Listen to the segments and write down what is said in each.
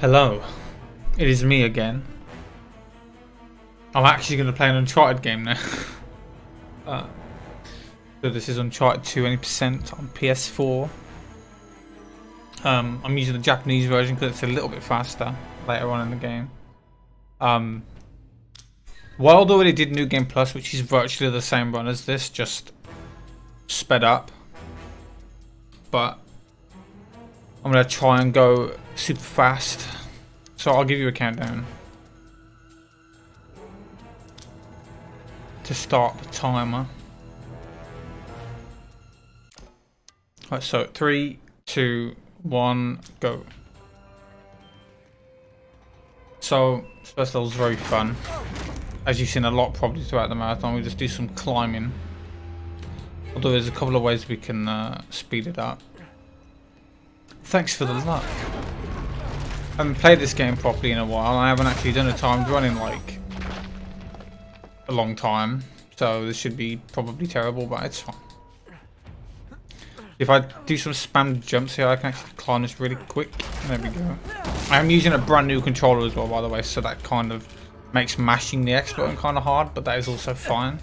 Hello, it is me again. I'm actually going to play an Uncharted game now. So this is Uncharted 2 20% on PS4. I'm using the Japanese version because it's a little bit faster later on in the game. Wild already did New Game Plus, which is virtually the same run as this, just sped up. But I'm going to try and go super fast. So I'll give you a countdown to start the timer. Right, so 3, 2, 1, go. So first level is very fun, as you've seen a lot probably throughout the marathon. We just do some climbing, although there's a couple of ways we can speed it up. Thanks for the luck. I haven't played this game properly in a while. I haven't actually done a timed run in like a long time, so this should be probably terrible, but it's fine. If I do some spam jumps here, I can actually climb this really quick. There we go. I am using a brand new controller as well, by the way, so that kind of makes mashing the X button kind of hard, but that is also fine.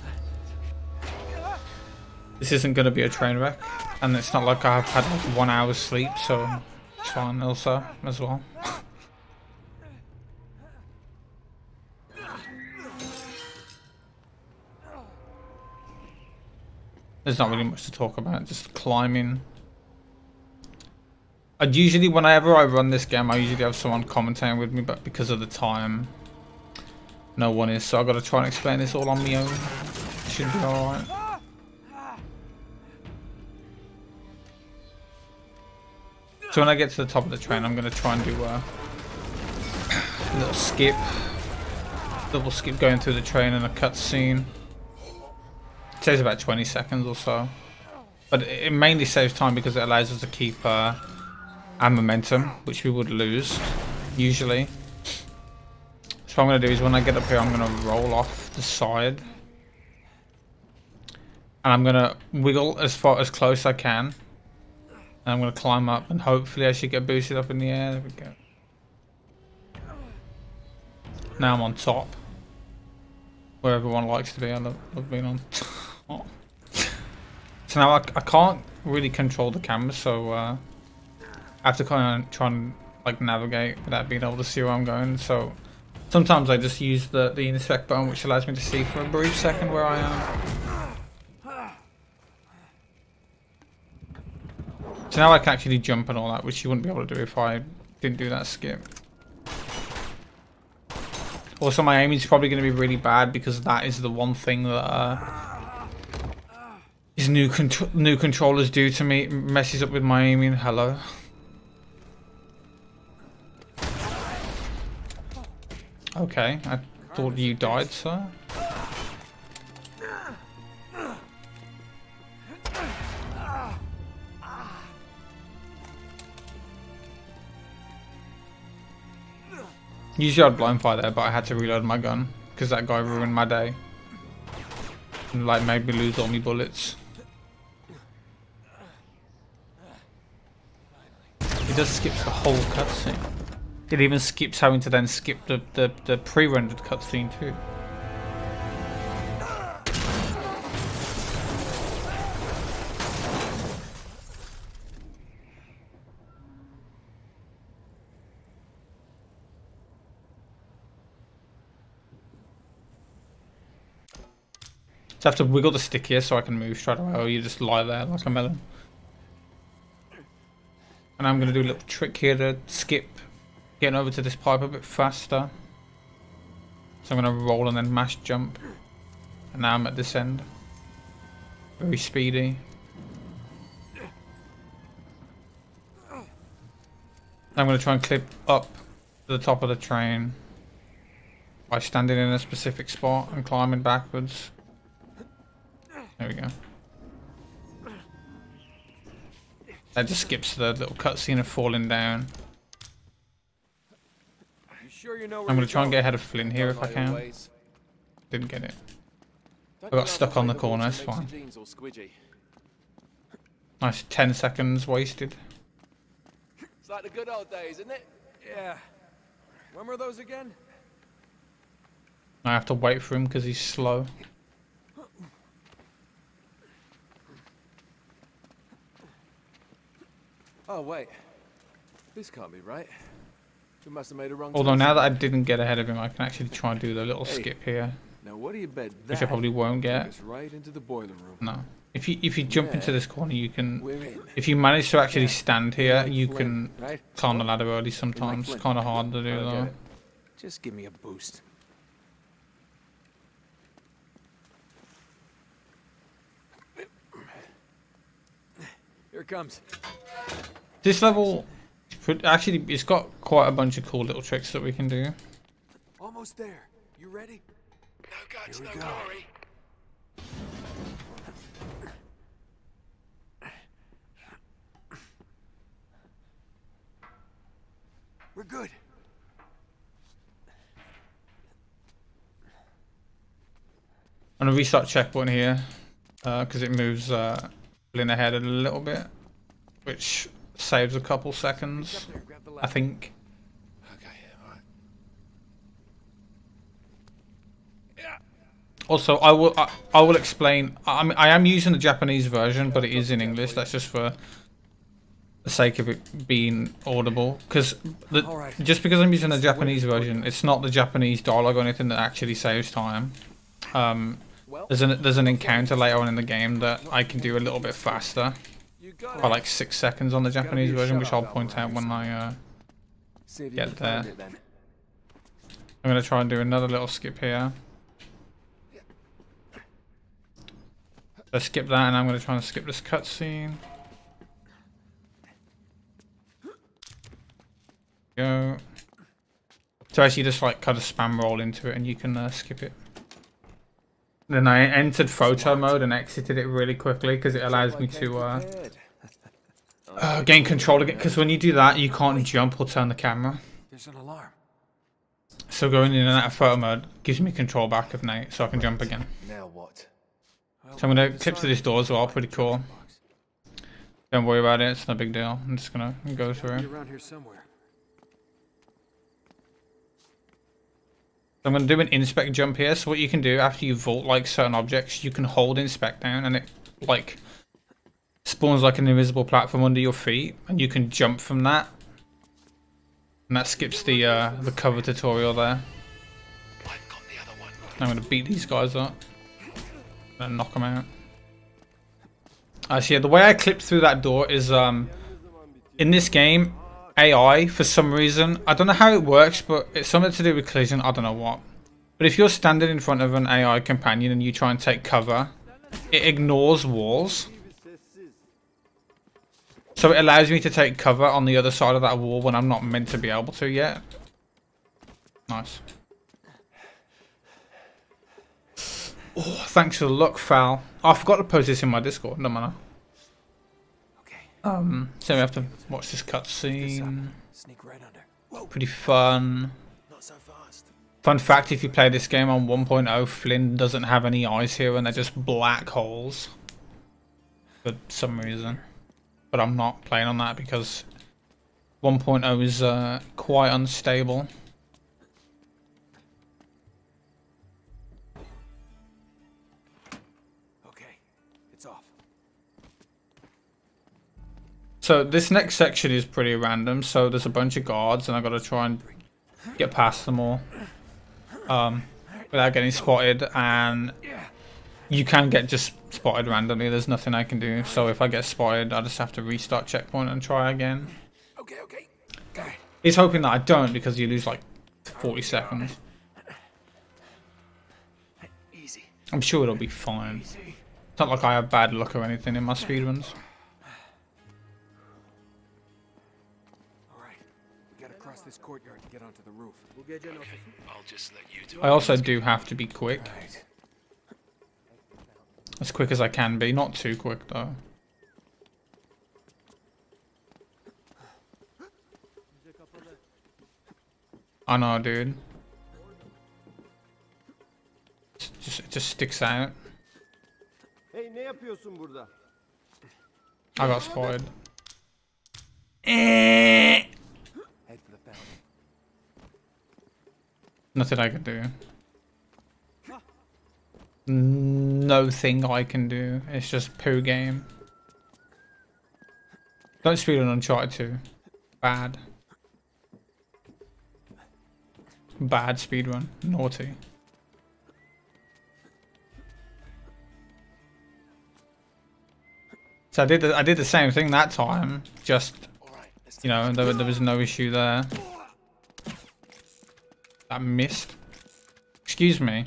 This isn't going to be a train wreck, and it's not like I've had like 1 hour's sleep, so it's fine also as well. There's not really much to talk about, just climbing. I'd usually, whenever I run this game, I usually have someone commentating with me, but because of the time, no one is, so I've got to try and explain this all on my own. Should be alright. So when I get to the top of the train, I'm going to try and do a little skip. Double skip going through the train and a cutscene. It saves about 20 seconds or so, but it mainly saves time because it allows us to keep our momentum, which we would lose usually. So what I'm going to do is when I get up here, I'm going to roll off the side, and I'm going to wiggle as close as I can, and I'm going to climb up, and hopefully I should get boosted up in the air. There we go. Now I'm on top, where everyone likes to be. I love being on top. So now I can't really control the camera, so I have to kind of try and like navigate without being able to see where I'm going. So sometimes I just use the inspect button, which allows me to see for a brief second where I am. So now I can actually jump and all that, which you wouldn't be able to do if I didn't do that skip. Also, my aiming is probably going to be really bad because that is the one thing that these new controllers do to me. It messes up with my aiming. Hello. Okay, I thought you died, sir. Usually I'd blind fire there, but I had to reload my gun because that guy ruined my day and like made me lose all my bullets. It just skips the whole cutscene. It even skips having to then skip the pre-rendered cutscene too. So I have to wiggle the stick here so I can move straight away, or you just lie there like a melon. And I'm going to do a little trick here to skip getting over to this pipe a bit faster. So I'm going to roll and then mash jump. And now I'm at this end. Very speedy. I'm going to try and clip up to the top of the train by standing in a specific spot and climbing backwards. There we go. That just skips the little cutscene of falling down. I'm going to try and get ahead of Flynn here if I can. Didn't get it. I got stuck on the corner, it's fine. Nice 10 seconds wasted. It's like the good old days, isn't it? Yeah, When were those again? I have to wait for him because he's slow. Oh wait, this can't be right. We must have made a wrong. Although now that I didn't get ahead of him, I can actually try and do the little skip here, Now what do you bet that? which I probably won't get. Take us right into the boiler room. No. If you jump into this corner, you can. We're in. If you manage to actually stand here, Like you Flynn, can right? climb the ladder early sometimes. Flynn. Kind of hard to do I get though. it. Just give me a boost. Here it comes. This level, actually, it's got quite a bunch of cool little tricks that we can do. Almost there. You ready? No guts, Here no we go. glory. We're good. I'm gonna restart checkpoint here because it moves Flynn ahead a little bit, which saves a couple seconds, There, grab the I ladder. think. Okay, alright. Also, I will explain. I am using the Japanese version, but it is in English. That's just for the sake of it being audible. Because just because I'm using the Japanese version, it's not the Japanese dialogue or anything that actually saves time. There's an encounter later on in the game that I can do a little bit faster, You got by it. like 6 seconds on the Japanese version, which I'll point out when I See if you get can find there. it, then. I'm gonna try and do another little skip here. So skip that, and I'm gonna try and skip this cutscene. Go. So actually, just like kind of spam roll into it, and you can skip it. Then I entered photo mode and exited it really quickly because it allows me to gain control again. Because when you do that, you can't jump or turn the camera. There's an alarm. So going in and out of photo mode gives me control back of Nate, so I can jump again. Now what? So I'm gonna clip to this door as well. Pretty cool. Don't worry about it. It's no big deal. I'm just gonna go through. Around here somewhere. I'm going to do an inspect jump here. So what you can do after you vault like certain objects, you can hold inspect down and it like spawns like an invisible platform under your feet, and you can jump from that. And that skips the cover tutorial there. I've got the other one. I'm going to beat these guys up and knock them out. So yeah, the way I clipped through that door is in this game, AI, for some reason, I don't know how it works, but it's something to do with collision, I don't know what. But if you're standing in front of an AI companion and you try and take cover, it ignores walls. So it allows me to take cover on the other side of that wall when I'm not meant to be able to yet. Nice. Oh, thanks for the luck, Fal. Oh, I forgot to post this in my Discord, no matter. So we have to watch this cutscene. Sneak right under. Pretty fun. Not so fast. Fun fact, if you play this game on 1.0, Flynn doesn't have any eyes here and they're just black holes. For some reason. But I'm not playing on that because 1.0 is quite unstable. Okay, it's off. So this next section is pretty random. So there's a bunch of guards and I've got to try and get past them all without getting spotted, and you can get just spotted randomly. There's nothing I can do. So if I get spotted, I just have to restart checkpoint and try again. Okay. He's hoping that I don't because you lose like 40 seconds. Easy. I'm sure it'll be fine. It's not like I have bad luck or anything in my speedruns. Alright. We gotta cross this courtyard to get onto the roof. I'll just let you do I also do have to be quick. Right. As quick as I can be. Not too quick though. I know, dude. It just sticks out. Hey, ne yapıyorsun burada? I got spotted. Head for the fountain. Nothing I can do. No thing I can do. It's just poo game. Don't speedrun Uncharted 2. Bad. Bad speedrun. Naughty. So I did the same thing that time. Just, you know, there was no issue there. That missed. Excuse me.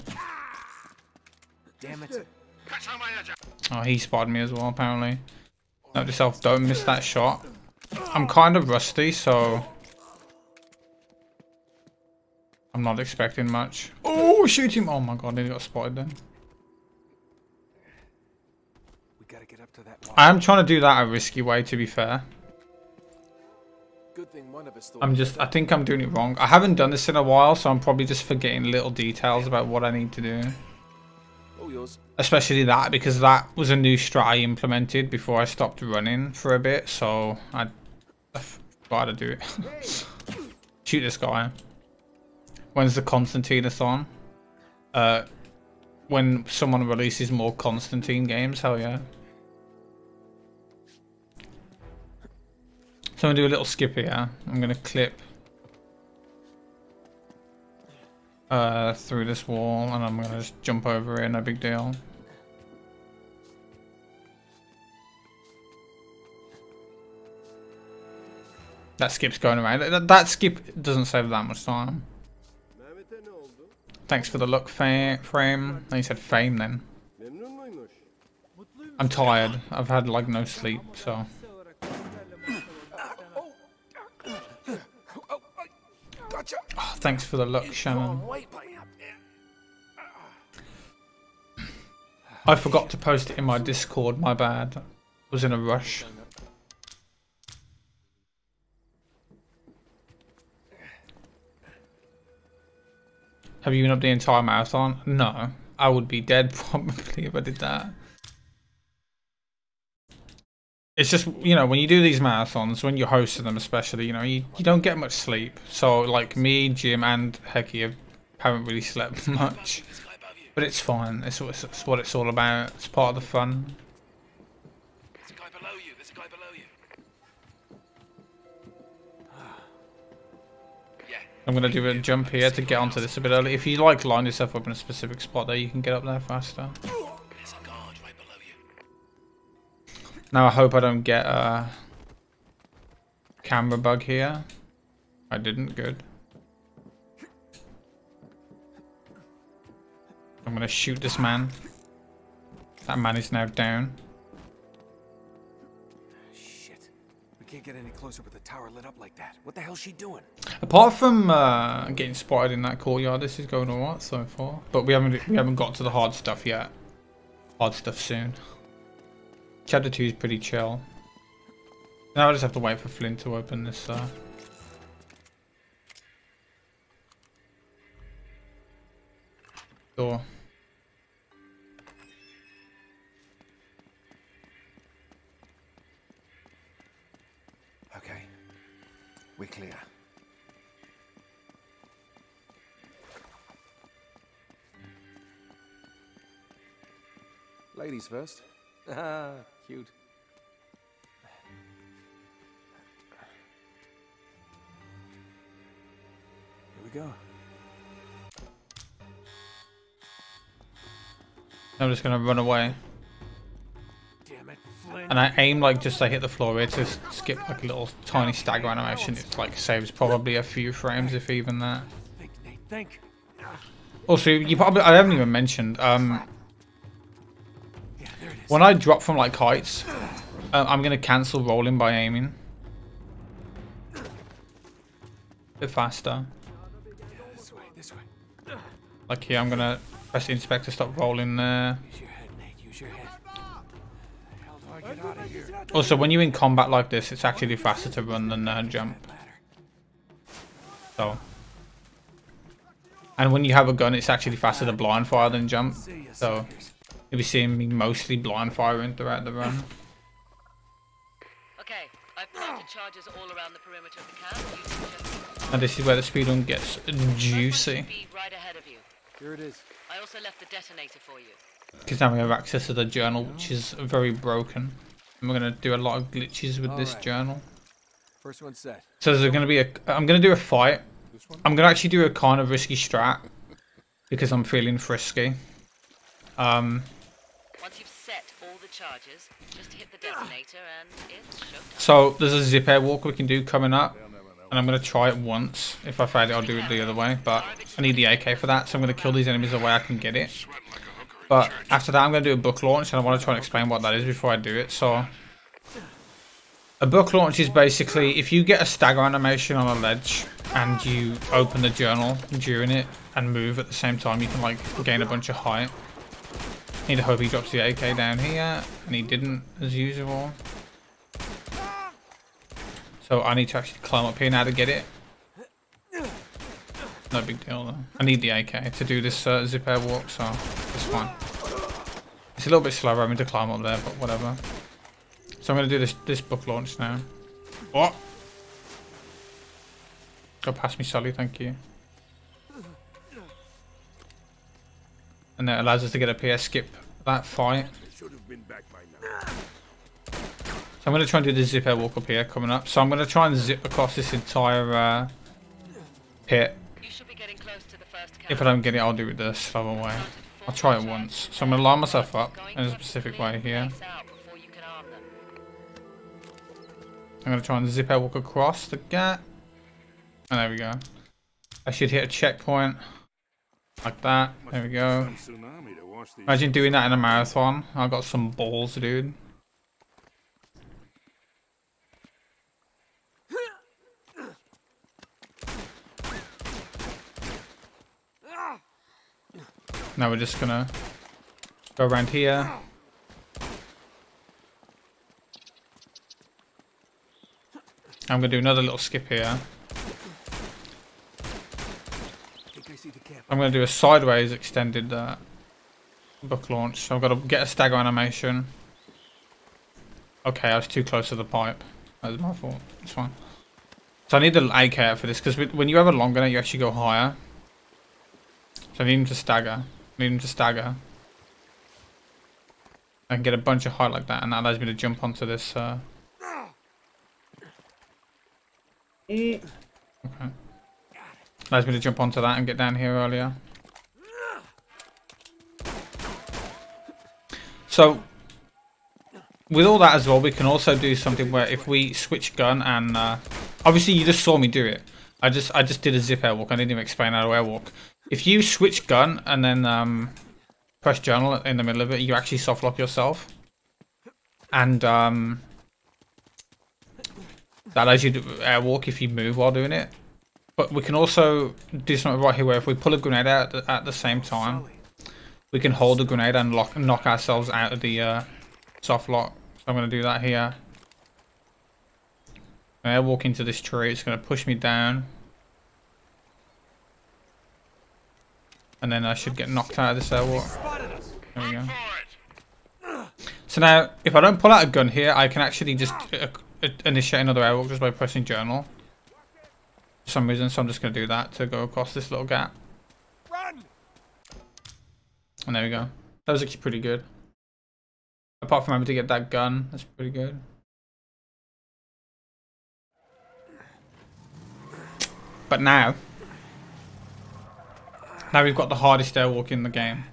Damn it. Oh, he spotted me as well, apparently. Note to self, don't miss that shot. I'm kind of rusty, so I'm not expecting much. Oh, shoot him! Oh my god, he got spotted then. We gotta get up to that wall. I am trying to do that a risky way, to be fair. Good thing one of us I think I'm doing it wrong. I haven't done this in a while, so I'm probably just forgetting little details about what I need to do. Oh, yours. Especially that, because that was a new strat I implemented before I stopped running for a bit, so I forgot to do it. Shoot this guy. When's the Constantine-a-thon? When someone releases more Constantine games, hell yeah. So I'm going to do a little skip here. I'm going to clip through this wall, and I'm going to just jump over it, no big deal. That skip's going around. That skip doesn't save that much time. Mehmet'e ne oldu? Thanks for the look, frame. No, you said fame then. Memnun muymuş? I'm tired. I've had like no sleep, so. Gotcha. Oh, thanks for the look, Shannon. Wait. I forgot to post it in my Discord, my bad. Was in a rush. Have you been up the entire marathon? No. I would be dead probably if I did that. It's just, you know, when you do these marathons, when you're hosting them especially, you know, you don't get much sleep. So, like, me, Jim, and Hecky haven't really slept much. But it's fine. It's what it's all about. It's part of the fun. There's a guy below you. There's a guy below you. Yeah. I'm going to do a jump here to get onto this a bit early. If you, like, line yourself up in a specific spot there, you can get up there faster. There's a guard right below you. Now, I hope I don't get a camera bug here. I didn't. Good. I'm going to shoot this man. That man is now down. Shit. We can't get any closer with the tower lit up like that. What the hell's she doing? Apart from getting spotted in that courtyard, this is going alright so far. But we haven't got to the hard stuff yet. Hard stuff soon. Chapter 2 is pretty chill. Now I just have to wait for Flint to open this door. Okay. We clear. Ladies first. Ah, cute. Here we go. I'm just gonna run away. Damn it, Flynn. And I aim like just to hit the floor here to skip like a little tiny stagger animation. It like saves probably a few frames, if even that. Think, Nate, think. Also, I haven't even mentioned, Yeah, there it is. when I drop from like heights, I'm gonna cancel rolling by aiming. A bit faster. Yeah, this way. Like here, I'm gonna press the inspector, stop rolling there. Use your head, Nate, use your head. How the hell do I get out of here? Also, when you're in combat like this, it's actually faster to run than jump. Ladder. So, and when you have a gun, it's actually faster to blind fire than jump. See ya, So, suckers. you'll be seeing me mostly blind firing throughout the run. Okay, I've planted charges all around the perimeter of the camp. You can just... And this is where the speedrun gets juicy. Be right ahead of you. Here it is. I also left the detonator for you. Because now we have access to the journal, which is very broken. And we're going to do a lot of glitches with this journal. First one set. So there's going to be I'm going to do a fight. I'm going to actually do a kind of risky strat. Because I'm feeling frisky. Once you've set all the charges, just hit the detonator and it's showtime. So there's a zip air walk we can do coming up. And I'm going to try it once. If I fail it, I'll do it the other way. But I need the AK for that. So I'm going to kill these enemies the way I can get it. But after that, I'm going to do a book launch. And I want to try and explain what that is before I do it. So a book launch is basically if you get a stagger animation on a ledge. And you open the journal during it. And move at the same time. You can like gain a bunch of height. Need to hope he drops the AK down here. And he didn't as usual. So I need to actually climb up here now to get it. No big deal though. I need the AK to do this zip air walk, so it's fine. It's a little bit slower having to climb up there, but whatever. So I'm going to do this book launch now. What? Go past me, Sully, thank you. And that allows us to get up here, skip that fight. So I'm going to try and do the zip air walk up here coming up. So I'm going to try and zip across this entire pit. You should be getting close to the first camp. If I don't get it, I'll do it the slower way. I'll try it once. So I'm going to line myself up in a specific way here. I'm going to try and zip air walk across the gap. And there we go. I should hit a checkpoint. Like that. There we go. Imagine doing that in a marathon. I got some balls, dude. Now we're just gonna go around here. I'm gonna do another little skip here. I'm gonna do a sideways extended book launch. So I've got to get a stagger animation. Okay, I was too close to the pipe. That was my fault. It's fine. So I need the AK out for this because when you have a long gun, you actually go higher. So I need him to stagger. Need him to stagger. I can get a bunch of height like that, and that allows me to jump onto this. Okay. Allows me to jump onto that and get down here earlier. So with all that as well, we can also do something where if we switch gun and obviously you just saw me do it. I just did a zip airwalk. I didn't even explain how to airwalk. If you switch gun and then press journal in the middle of it, you actually softlock yourself, and that allows you to airwalk if you move while doing it. But we can also do something right here where if we pull a grenade out at the same time, we can hold the grenade and knock ourselves out of the soft lock. So I'm going to do that here. I walk into this tree, it's going to push me down. And then I should get knocked out of this airwalk. There we go. So now, if I don't pull out a gun here, I can actually just initiate another airwalk just by pressing journal. For some reason, so I'm just going to do that to go across this little gap. And there we go. That was actually pretty good. Apart from having to get that gun, that's pretty good. But now we've got the hardest airwalk in the game.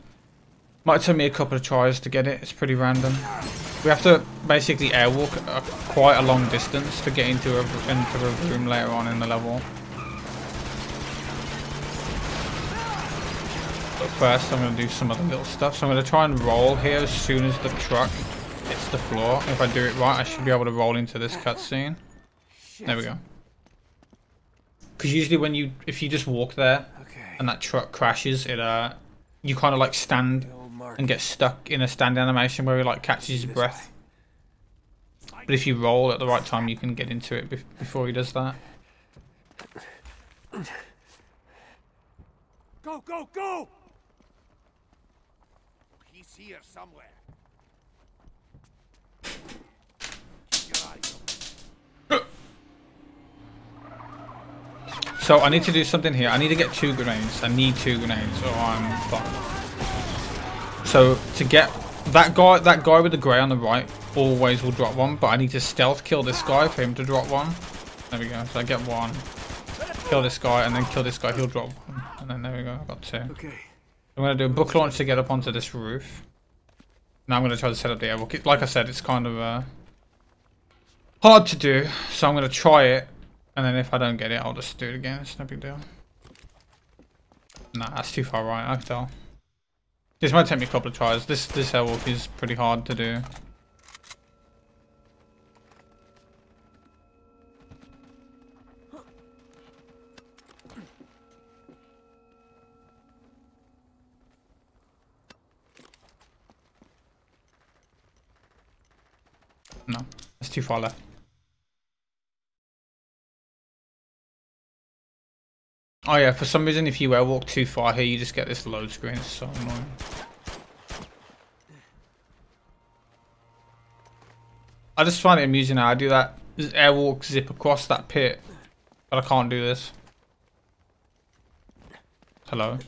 Might take me a couple of tries to get it. It's pretty random. We have to basically airwalk quite a long distance to get into a room later on in the level. But first I'm going to do some other little stuff. So I'm going to try and roll here as soon as the truck hits the floor. If I do it right, I should be able to roll into this cutscene. There we go. Because usually if you just walk there and that truck crashes, you kind of like stand and get stuck in a stand animation where he like catches his breath. But if you roll at the right time, you can get into it before he does that. Go, go, go! He's here somewhere. So I need to do something here. I need to get 2 grenades. I need 2 grenades or I'm fucked. So to get that guy with the grey on the right always will drop one, but I need to stealth kill this guy for him to drop one. There we go. So I get 1. Kill this guy and then kill this guy, he'll drop 1. And then there we go, I got 2. Okay. I'm gonna do a book launch to get up onto this roof. Now I'm gonna try to set up the airwalk. Like I said, it's kind of hard to do, so I'm gonna try it. And then if I don't get it, I'll just do it again. It's no big deal. Nah, that's too far right, I can tell. This might take me a couple of tries. This airwalk is pretty hard to do. No, it's too far left. Oh yeah, for some reason if you airwalk too far here, you just get this load screen. It's so annoying. I just find it amusing how I do that airwalk zip across that pit, but I can't do this. Hello?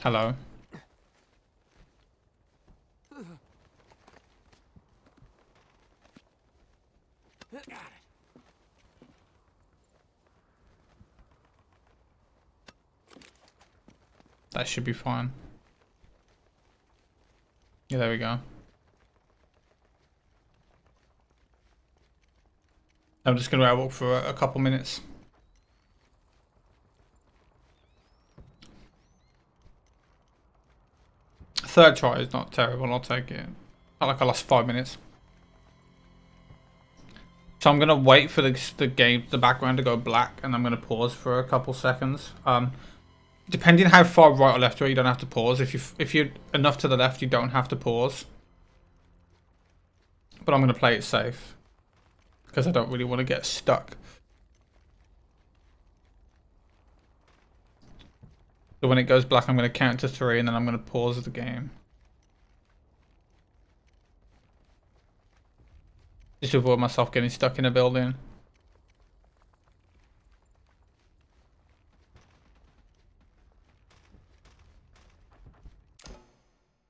Hello? That should be fine. Yeah, there we go. I'm just going to airwalk for a couple minutes. Third try is not terrible, I'll take it. Not like I lost 5 minutes. So I'm going to wait for the background to go black, and I'm going to pause for a couple seconds. Depending how far right or left you are, you don't have to pause. If you're enough to the left, you don't have to pause. But I'm going to play it safe, because I don't really want to get stuck. So when it goes black, I'm going to count to 3, and then I'm going to pause the game. Just to avoid myself getting stuck in a building.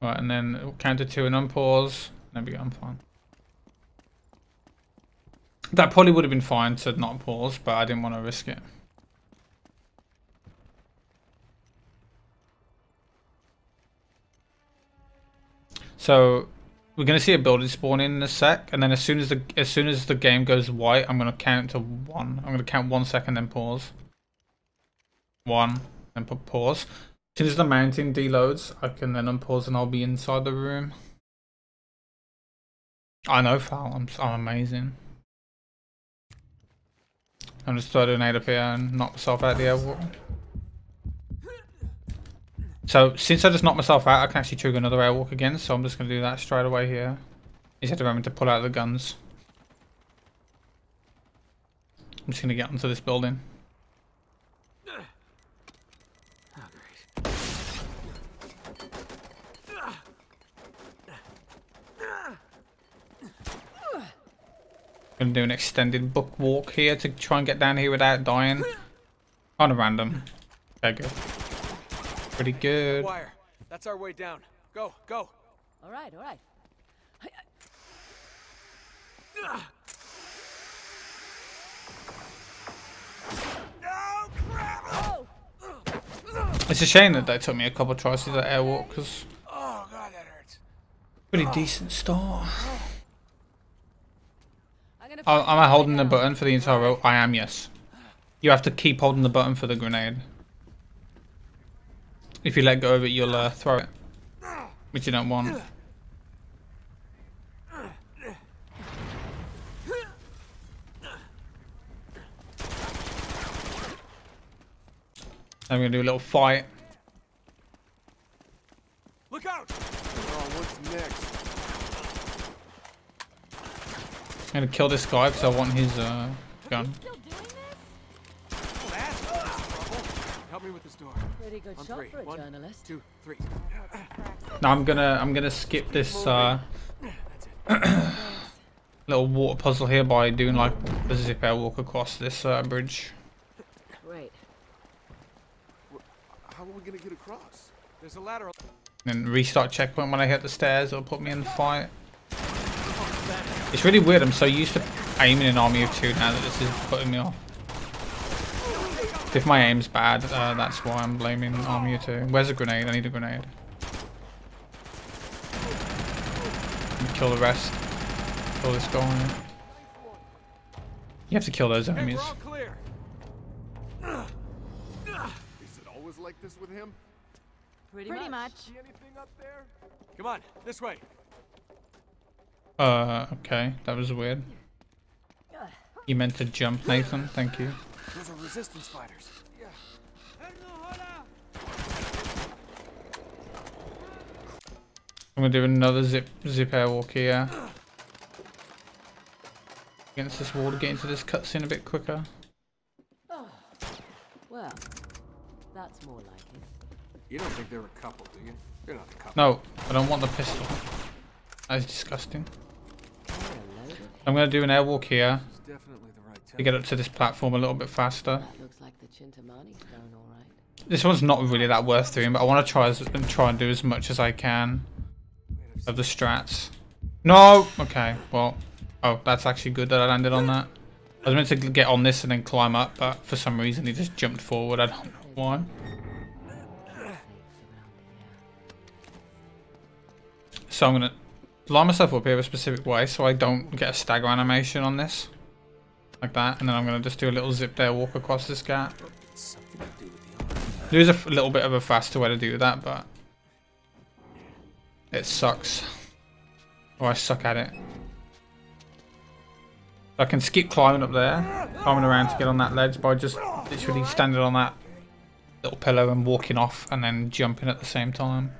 Right, and then count to 2 and unpause. There we go, I'm fine. That probably would have been fine to not pause, but I didn't want to risk it. So we're gonna see a building spawn in a sec, and then as soon as the game goes white, I'm gonna count to 1. I'm gonna count 1 second, then pause. 1, then put pause. As soon as the mountain deloads, I can then unpause and I'll be inside the room. I know, Fal. I'm amazing. I'm just throwing a grenade up here and knock myself out of the airwalk. So since I just knocked myself out, I can actually trigger another airwalk again. So I'm just going to do that straight away here. You just have to remember to pull out the guns. I'm just going to get onto this building. Gonna do an extended book walk here to try and get down here without dying. Kind of random. Okay, good. Pretty good. Wire. That's our way down. Go, go. All right, all right. No crap! Oh. It's a shame that they took me a couple of tries to do that airwalk, because Oh god, that hurts. pretty decent start. Am I holding the button for the entire row? I am, yes. You have to keep holding the button for the grenade. If you let go of it, you'll throw it, which you don't want. I'm gonna do a little fight. Look out! Oh, what's next? I'm gonna kill this guy because I want his gun. Help me with this door. Pretty good On shot 3. for a 1, journalist. 2, 3. Now I'm gonna skip this That's it. little water puzzle here by doing like a zip air walk across this bridge. Great. How are we gonna get across? There's a ladder. And restart checkpoint when I hit the stairs. It'll put me in the fight. It's really weird. I'm so used to aiming in Army of Two now that this is putting me off. If my aim's bad, that's why I'm blaming Army of Two. Where's a grenade? I need a grenade. Kill the rest. Kill this guy. You have to kill those enemies. We're all clear. Is it always like this with him? Pretty much. See anything up there? Come on, this way. Okay. That was weird. You meant to jump, Nathan. Thank you. Those are resistance fighters. Yeah. I'm gonna do another zip air walk here. Against this wall to get into this cutscene a bit quicker. Oh, well, that's more like it. You don't think they're a couple, do you? They're not a couple. No, I don't want the pistol. That is disgusting. I'm gonna do an air walk here It's definitely the right to get up to this platform a little bit faster. That looks like the Chintamani's going all right. This one's not really that worth doing, but I want to try and do as much as I can of the strats. No! Okay, well, oh, that's actually good that I landed on that. I was meant to get on this and then climb up, but for some reason he just jumped forward. I don't know why. So I'm gonna line myself up here a specific way so I don't get a stagger animation on this. Like that, and then I'm gonna just do a little zip there, walk across this gap. There's a little bit of a faster way to do that, but it sucks. Or I suck at it. I can skip climbing up there, climbing around to get on that ledge by just literally standing on that little pillar and walking off and then jumping at the same time.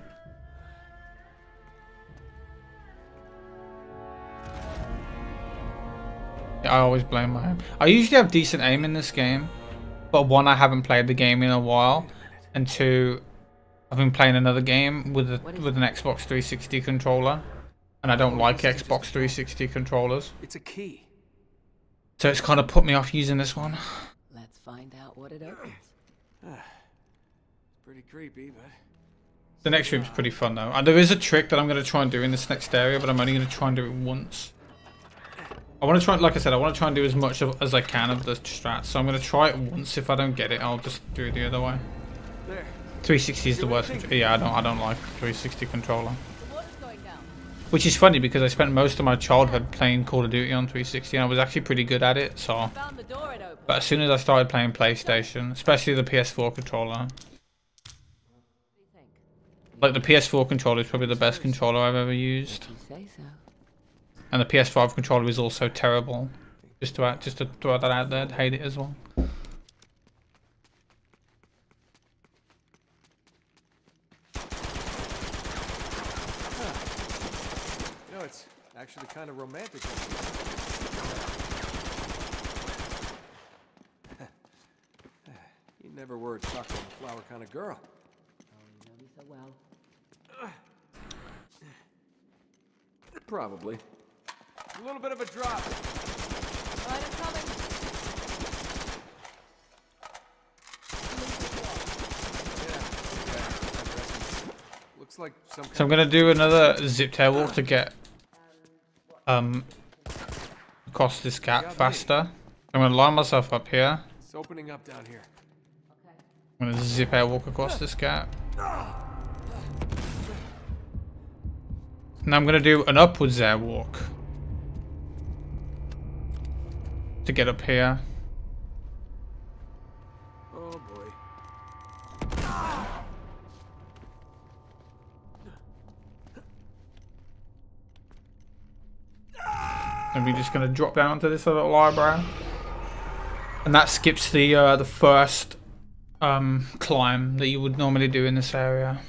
Yeah, I always blame my aim. I usually have decent aim in this game, but one, I haven't played the game in a while, and two, I've been playing another game with an Xbox 360 controller, and I don't like Xbox 360 controllers. It's a key. So it's kind of put me off using this one. Let's find out what it opens. Pretty creepy, but The next room's pretty fun though. And there is a trick that I'm going to try and do in this next area, but I'm only going to try and do it once. I want to try, like I said, I want to try and do as much as I can of the strats. So I'm going to try it once. If I don't get it, I'll just do it the other way. there. 360 is the worst. Yeah, I don't like 360 controller. Which is funny because I spent most of my childhood playing Call of Duty on 360 and I was actually pretty good at it. So, but as soon as I started playing PlayStation, especially the PS4 controller, like the PS4 controller is probably the best controller I've ever used. And the PS5 controller is also terrible. Just to throw that out there, I'd hate it as well. You know, it's actually kind of romantic. You never were a chocolate and flower kind of girl. Oh, you know me so well. Probably. A little bit of a drop. Right, I'm coming. Looks like some. So I'm gonna do another zip tail walk to get across this gap faster. I'm gonna line myself up here. It's opening up down here. I'm gonna zip air walk across this gap. And I'm gonna do an upwards air walk to get up here. Oh boy. And we're just gonna drop down to this little eyebrow, and that skips the first climb that you would normally do in this area.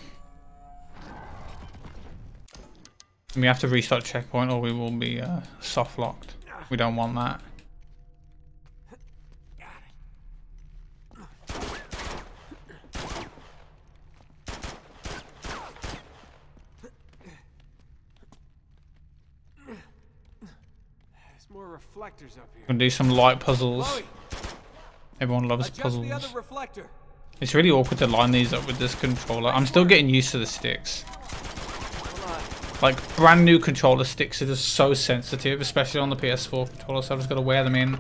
And we have to restart checkpoint or we will be soft locked. We don't want that. More reflectors up here. Gonna do some light puzzles. Chloe, Everyone loves adjust puzzles. the other reflector. It's really awkward to line these up with this controller. I'm still getting used to the sticks. Like, brand new controller sticks are just so sensitive, especially on the PS4 controller, so I've just got to wear them in.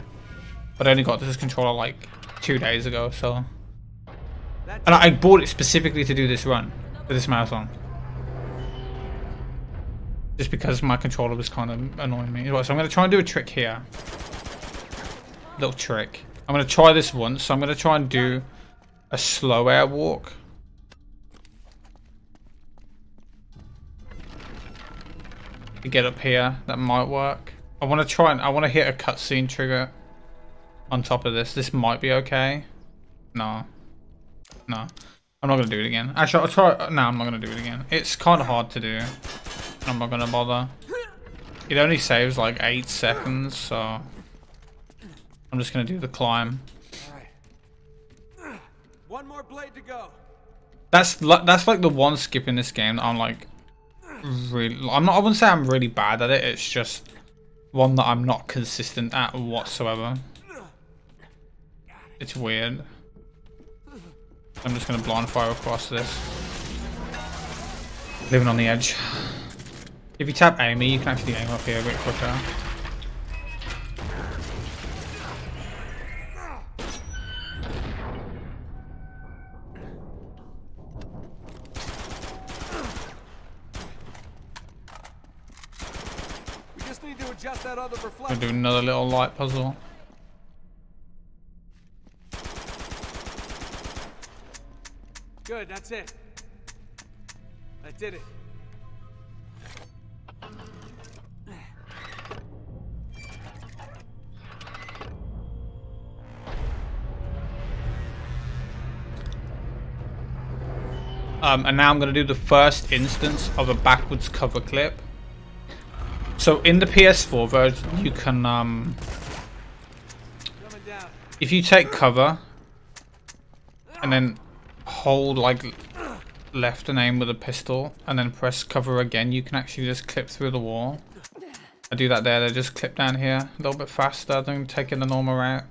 But I only got this controller like 2 days ago, so... And I bought it specifically to do this run, for this marathon. Just because my controller was kind of annoying me. So I'm going to try and do a trick here. Little trick. I'm going to try this once, so I'm going to try and do a slow air walk. To get up here, that might work. I want to hit a cutscene trigger on top of this. This might be okay. No. No. I'm not going to do it again. Actually, I'll try. No, I'm not going to do it again. It's kind of hard to do. I'm not going to bother. It only saves like 8 seconds, so I'm just going to do the climb. One more blade to go. That's like the one skip in this game that I'm like really. I wouldn't say I'm really bad at it. It's just one that I'm not consistent at whatsoever. It's weird. I'm just gonna blind fire across this. Living on the edge. If you tap Amy, you can actually aim up here a bit quicker. We just need to adjust that other reflector. We'll do another little light puzzle. Good, that's it. I did it. And now I'm going to do the first instance of a backwards cover clip. So in the PS4 version, you can, if you take cover and then hold like left and aim with a pistol and then press cover again, you can actually just clip through the wall. I do that there, they just clip down here a little bit faster than taking the normal route.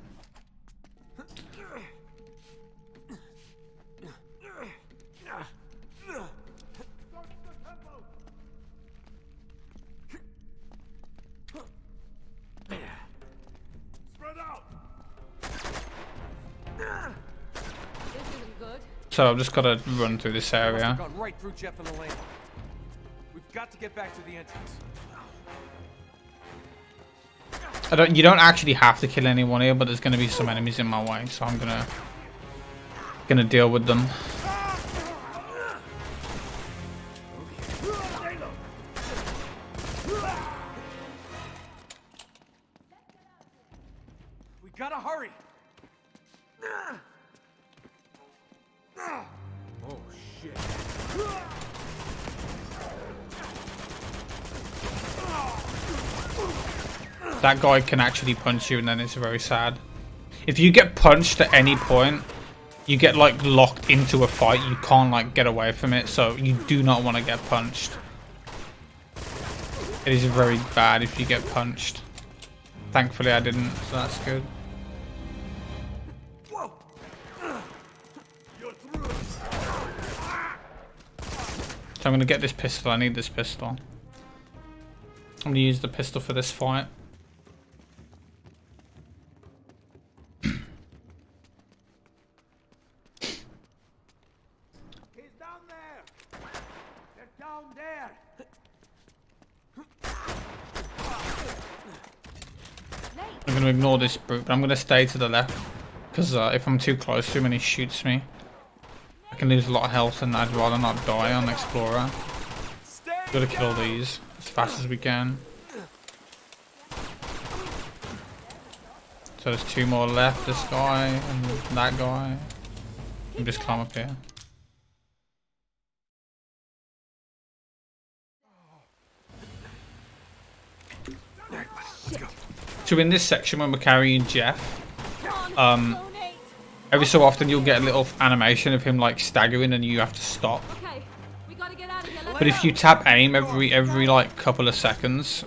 So I've just got to run through this area. Gone right through Jeff and Elaine. We've got to get back to the entrance. You don't actually have to kill anyone here, but there's going to be some enemies in my way, so I'm gonna deal with them. We gotta hurry. Oh shit. That guy can actually punch you, and then it's very sad. If you get punched at any point, you get like locked into a fight. You can't like get away from it, so you do not want to get punched. It is very bad if you get punched. Thankfully I didn't, so that's good. So I'm gonna get this pistol. I need this pistol. I'm gonna use the pistol for this fight. He's down there. They're down there. I'm gonna ignore this brute, but I'm gonna stay to the left because if I'm too close to him and he shoots me, I can lose a lot of health, and I'd rather not die on Explorer. Gotta kill these as fast as we can. So there's 2 more left, this guy and that guy. And just climb up here. So in this section when we're carrying Jeff, every so often you'll get a little animation of him like staggering and you have to stop. Okay, we gotta get out of here. But if you tap aim every like couple of seconds,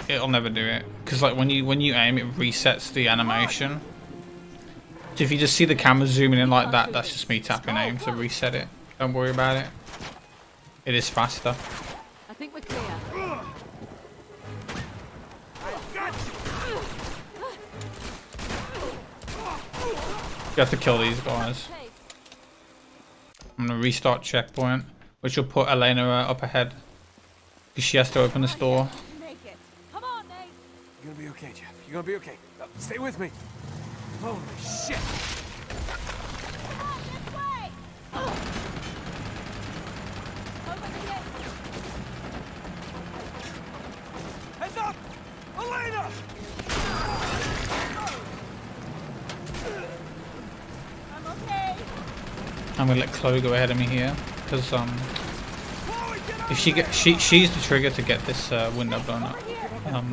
it'll never do it. Because like when you aim, it resets the animation. So if you just see the camera zooming in like that, that's just me tapping aim to reset it. Don't worry about it. It is faster. I think we're clear. You have to kill these guys. I'm gonna restart checkpoint, which will put Elena up ahead. Because she has to open this door. Come on, Nate. You're gonna be okay, Jeff. You're gonna be okay. Stay with me. Holy shit! Heads up! Elena! I'm okay. I'm gonna let Chloe go ahead of me here, because if she's the trigger to get this window blown up.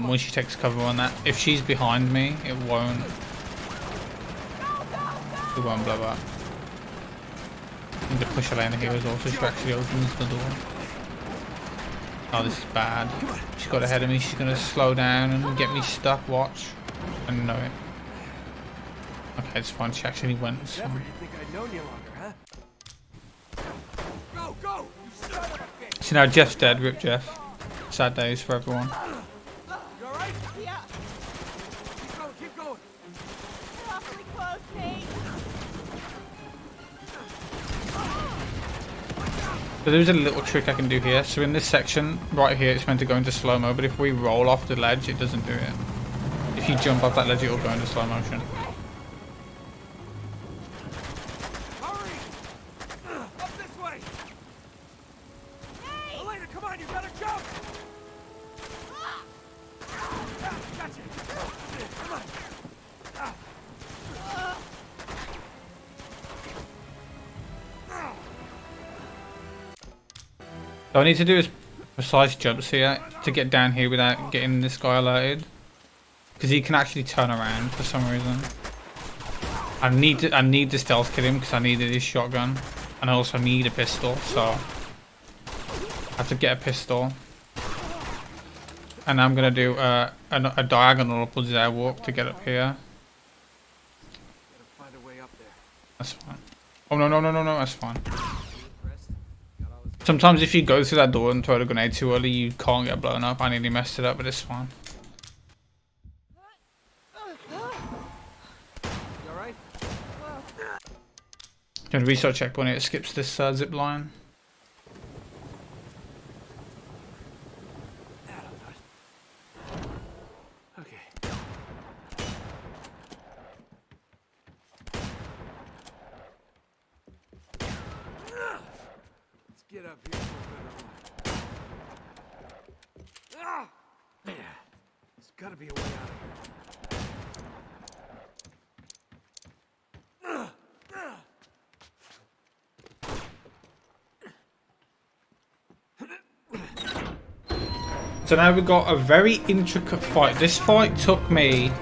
When she takes cover on that, if she's behind me, it won't blow up. I need to push Elena here as well, so she actually opens the door. Oh, this is bad. She's got ahead of me. She's gonna slow down and get me stuck. Watch. I know it. Okay, it's fine. She actually went. So. Never. You think I'd known you longer, huh? Go, go! You son of a bitch! See now, Jeff's dead. Rip Jeff. Sad days for everyone. You alright? Yeah. Keep going, keep going. We're awfully close, Nate. So there's a little trick I can do here. So in this section right here, it's meant to go into slow-mo, but if we roll off the ledge, it doesn't do it. If you jump off that ledge, it will go into slow motion. Hurry! Up this way! Hey! Elena, come on, you gotta jump! Gotcha! Come on! So I need to do is precise jumps here to get down here without getting this guy alerted, because he can actually turn around for some reason. I need to stealth kill him because I needed his shotgun, and I also need a pistol, so I have to get a pistol. And I'm gonna do a diagonal upwards airwalk to get up here. Gotta find a way up there. That's fine. Oh no, that's fine. Sometimes if you go through that door and throw the grenade too early, you can't get blown up. I nearly messed it up, but it's fine. You alright? Going to restart checkpoint. It skips this zip line. Okay. Let's get up here for a better look. Yeah. There's gotta be a way out of here. So now we've got a very intricate fight. This fight took me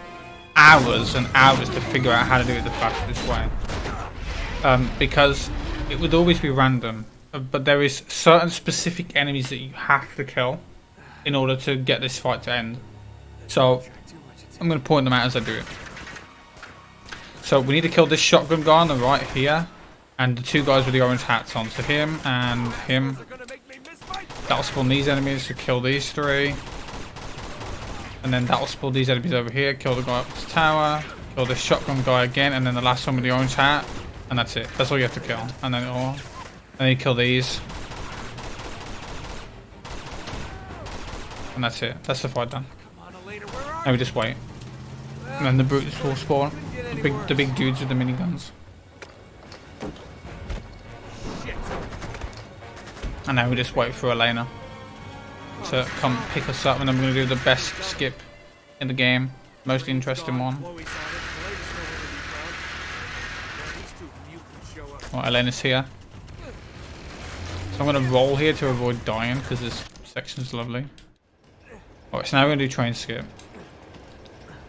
hours and hours to figure out how to do it the fastest way. Because it would always be random. But there is certain specific enemies that you have to kill in order to get this fight to end. So I'm going to point them out as I do it. So we need to kill this shotgun guy on the right here, and the two guys with the orange hats on. So him and him. That'll spawn these enemies to kill these three. And then that'll spawn these enemies over here, kill the guy up this tower, kill this shotgun guy again, and then the last one with the orange hat. And that's it. That's all you have to kill. And then you kill these. And that's it. That's the fight done. Now we just wait. And then the brutes will spawn. The big dudes with the miniguns. And now we just wait for Elena to come pick us up, and then we're going to do the best skip in the game. Most interesting one. Well, Elena's here. So I'm going to roll here to avoid dying, because this section's lovely. Alright, so now we're going to do train skip.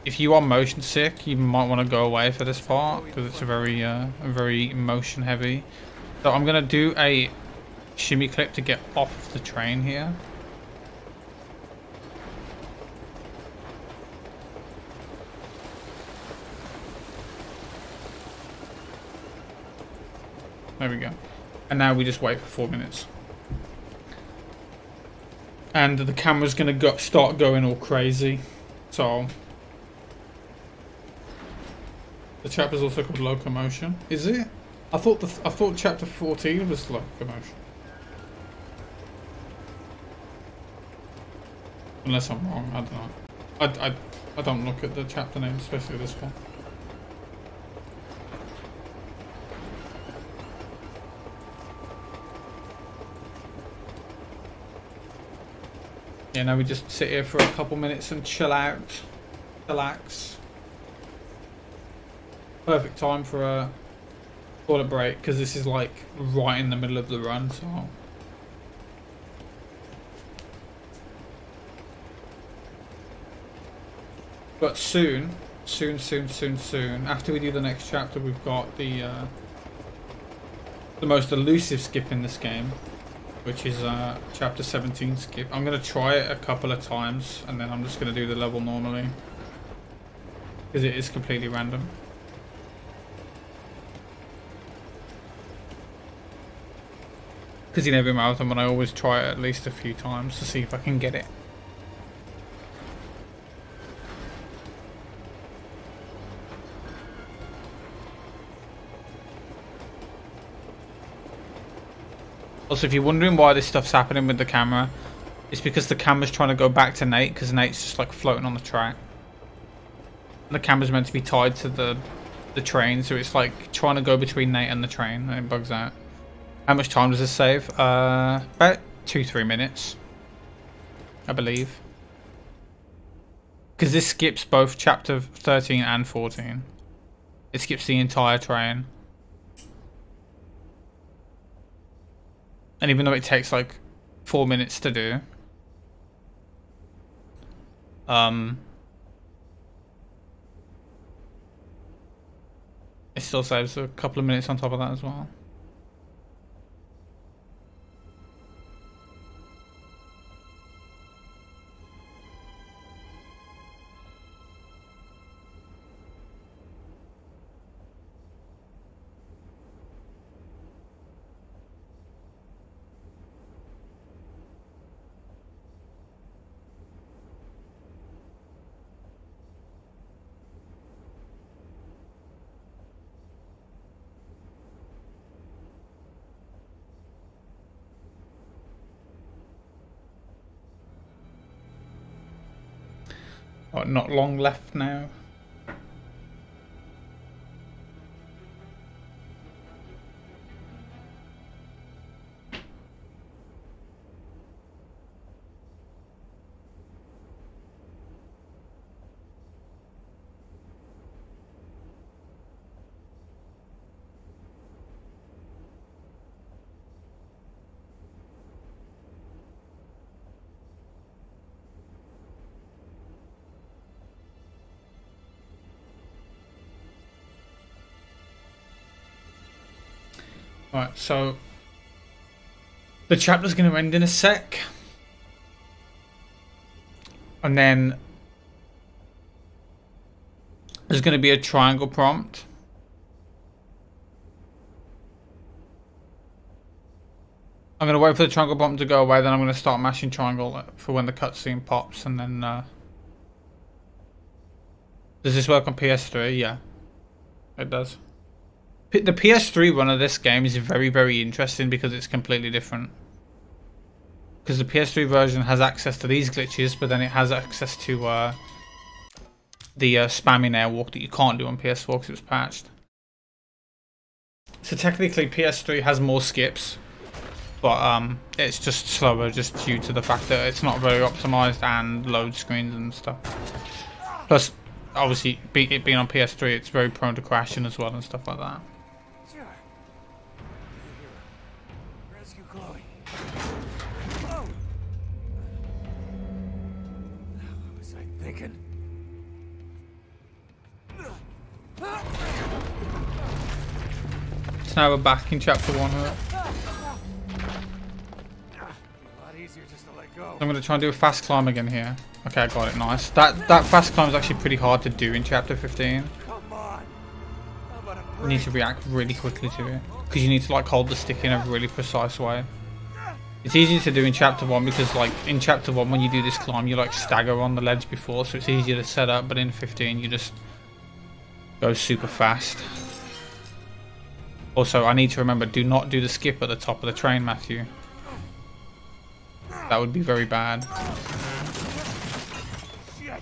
If you are motion sick, you might want to go away for this part, because it's very motion heavy. So I'm going to do a shimmy clip to get off the train here. There we go. And now we just wait for 4 minutes. And the camera's gonna start going all crazy. So the chapter's also called Locomotion. Is it? I thought chapter 14 was Locomotion. Unless I'm wrong, I don't know. I don't look at the chapter names, especially this one. Yeah, now we just sit here for a couple minutes and chill out, relax. Perfect time for a toilet break because this is like right in the middle of the run, so. But soon, after we do the next chapter, we've got the most elusive skip in this game, which is chapter 17 skip. I'm going to try it a couple of times and then I'm just going to do the level normally because it is completely random. Because in every marathon, I always try it at least a few times to see if I can get it. Also, if you're wondering why this stuff's happening with the camera, it's because the camera's trying to go back to Nate, because Nate's just like floating on the track. And the camera's meant to be tied to the train, so it's like trying to go between Nate and the train, and it bugs out. How much time does this save? About 2-3 minutes, I believe. Because this skips both chapter 13 and 14. It skips the entire train. And even though it takes like 4 minutes to do, it still saves a couple of minutes on top of that as well. Oh, not long left now. Alright, so the chapter's going to end in a sec. And then there's going to be a triangle prompt. I'm going to wait for the triangle prompt to go away, then I'm going to start mashing triangle for when the cutscene pops, and then does this work on PS3? Yeah, it does. The PS3 run of this game is very, very interesting because it's completely different. Because the PS3 version has access to these glitches, but then it has access to the spamming airwalk that you can't do on PS4 because it was patched. So technically PS3 has more skips, but it's just slower just due to the fact that it's not very optimized and load screens and stuff. Plus, obviously, it being on PS3, it's very prone to crashing as well and stuff like that. So now we're back in chapter 1 of it. easier just to let go. I'm gonna try and do a fast climb again here. Okay, I got it. Nice. That fast climb is actually pretty hard to do in chapter 15. Come on. How about a You break? need to react really quickly to it because you need to like hold the stick in a really precise way. It's easy to do in chapter 1 because like in chapter 1 when you do this climb you like stagger on the ledge before, so it's easier to set up, but in 15 you just go super fast. Also, I need to remember, do not do the skip at the top of the train, Matthew. That would be very bad. Shit.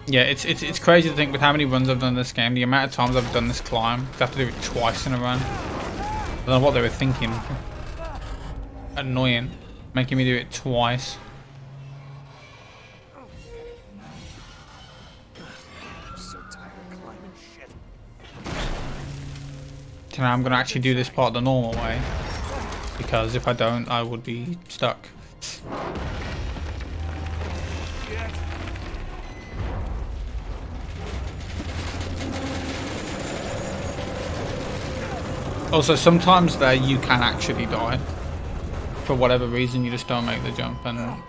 Yeah, it's crazy to think with how many runs I've done this game, the amount of times I've done this climb. I have to do it twice in a run. I don't know what they were thinking. Annoying. Making me do it twice. I'm so tired of climbing shit. So now I'm going to actually do this part the normal way. Because if I don't, I would be stuck. Also, sometimes there you can actually die. For whatever reason, you just don't make the jump and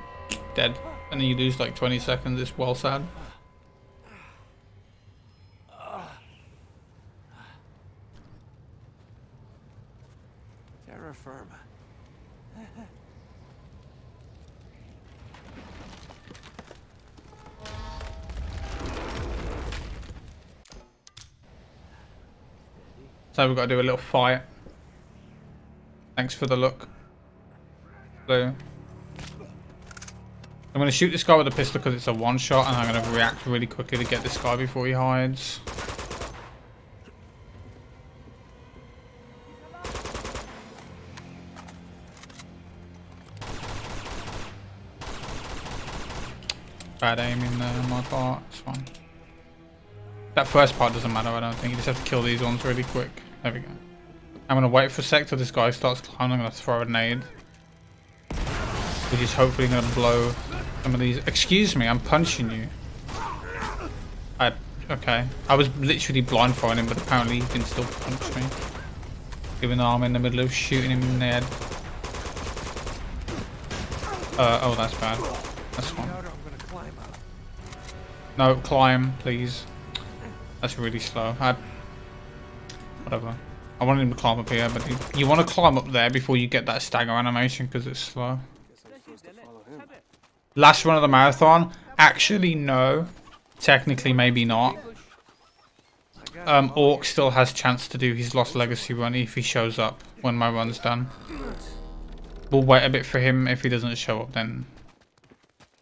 dead. And then you lose like 20 seconds. It's well sad. Terra firma. So we've got to do a little fight. Thanks for the look. Blue. I'm going to shoot this guy with a pistol because it's a one shot, and I'm going to react really quickly to get this guy before he hides. Bad aim in there on my part. It's fine. That first part doesn't matter, I don't think. You just have to kill these ones really quick. There we go. I'm going to wait for a sec till this guy starts climbing. I'm going to throw a nade. Which is hopefully going to blow some of these. Excuse me, I'm punching you. Okay. I was literally blind throwing him, but apparently he can still punch me. Even though I'm in the middle of shooting him in the head. Oh, that's bad. That's fine. No, climb, please. That's really slow. Whatever. I wanted him to climb up here, but you want to climb up there before you get that stagger animation because it's slow. Last run of the marathon? Actually, no. Technically, maybe not. Orc still has chance to do his Lost Legacy run if he shows up when my run's done. We'll wait a bit for him. If he doesn't show up, then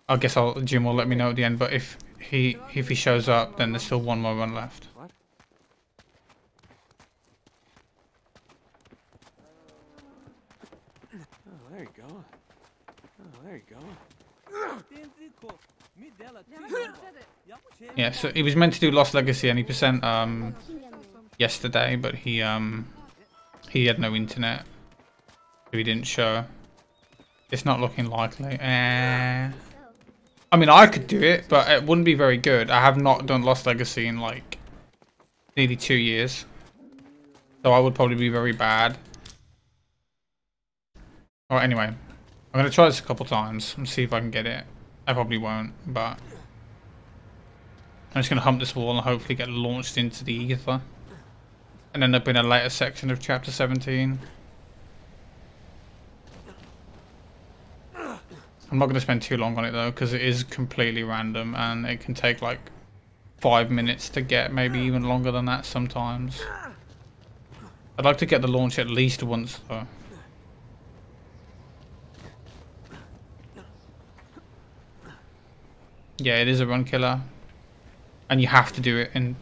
I guess Jim will let me know at the end. But if he shows up, then there's still one more run left. What? Oh, there you go. Oh, there you go. Yeah, so he was meant to do Lost Legacy any percent yesterday, but he had no internet, so he didn't show. It's not looking likely. I mean, I could do it, but it wouldn't be very good. I have not done Lost Legacy in like nearly 2 years, so I would probably be very bad. Alright, anyway, I'm gonna try this a couple times and see if I can get it. I probably won't, but I'm just gonna hump this wall and hopefully get launched into the ether and end up in a later section of chapter 17. I'm not going to spend too long on it though, because it is completely random and it can take like 5 minutes to get, maybe even longer than that sometimes. I'd like to get the launch at least once though. Yeah, it is a run killer. And you have to do it in...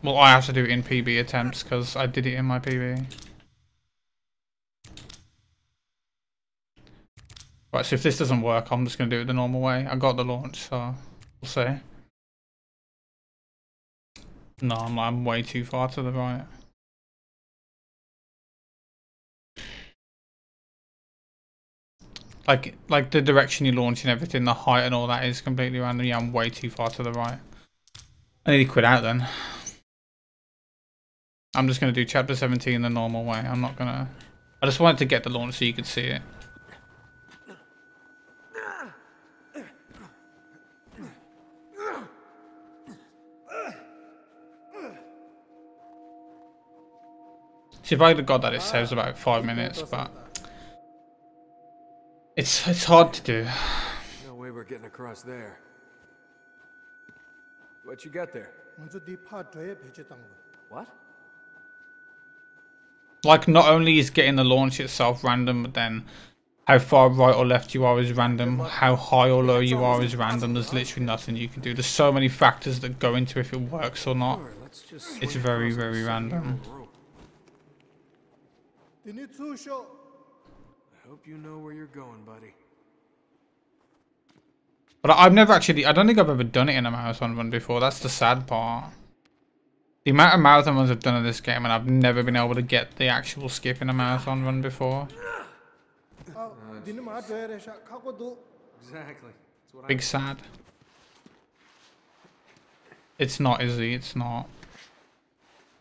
Well, I have to do it in PB attempts because I did it in my PB. Right, so if this doesn't work, I'm just going to do it the normal way. I got the launch, so we'll see. No, I'm way too far to the right. Like the direction you launch and everything, the height and all that is completely random. Yeah, I'm way too far to the right. I need to quit out then. I'm just going to do chapter 17 the normal way. I'm not going to I just wanted to get the launch so you could see it. See, if I had got that, it saves about 5 minutes, but it's hard to do. No way we're getting across there. What you got there? What? Like, not only is getting the launch itself random, but then how far right or left you are is random. How high or low you are is random. There's literally nothing you can do. There's so many factors that go into if it works or not. It's very, very random. I hope you know where you're going, buddy. But I've never actually, I don't think I've ever done it in a marathon run before. That's the sad part. The amount of marathon runs I've done in this game, and I've never been able to get the actual skip in a marathon run before. Exactly. Big sad. It's not, is it? It's not.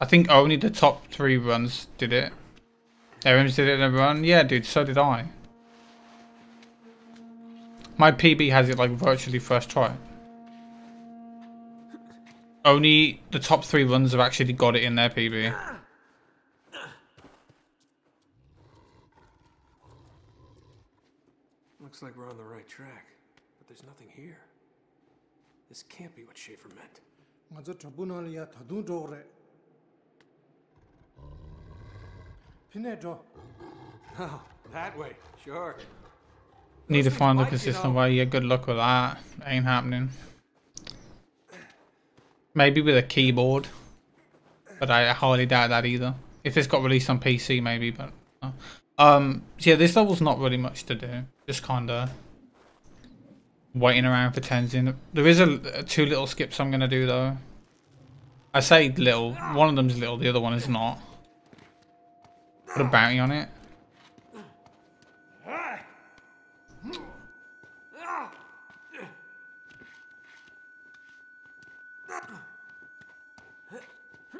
I think only the top 3 runs did it. Arims did it in a run? Yeah, dude, so did I. My PB has it like virtually first try. Only the top 3 runs have actually got it in their PB. Looks like we're on the right track, but there's nothing here. This can't be what Schaefer meant. Oh, that way, sure. Need to find a consistent way. Yeah, good luck with that. Ain't happening. Maybe with a keyboard, but I highly doubt that either. If this got released on PC, maybe. But so yeah, this level's not really much to do. Just kind of waiting around for Tenzin. There is a 2 little skips I'm gonna do though. I say little. One of them's little. The other one is not. Put a bounty on it.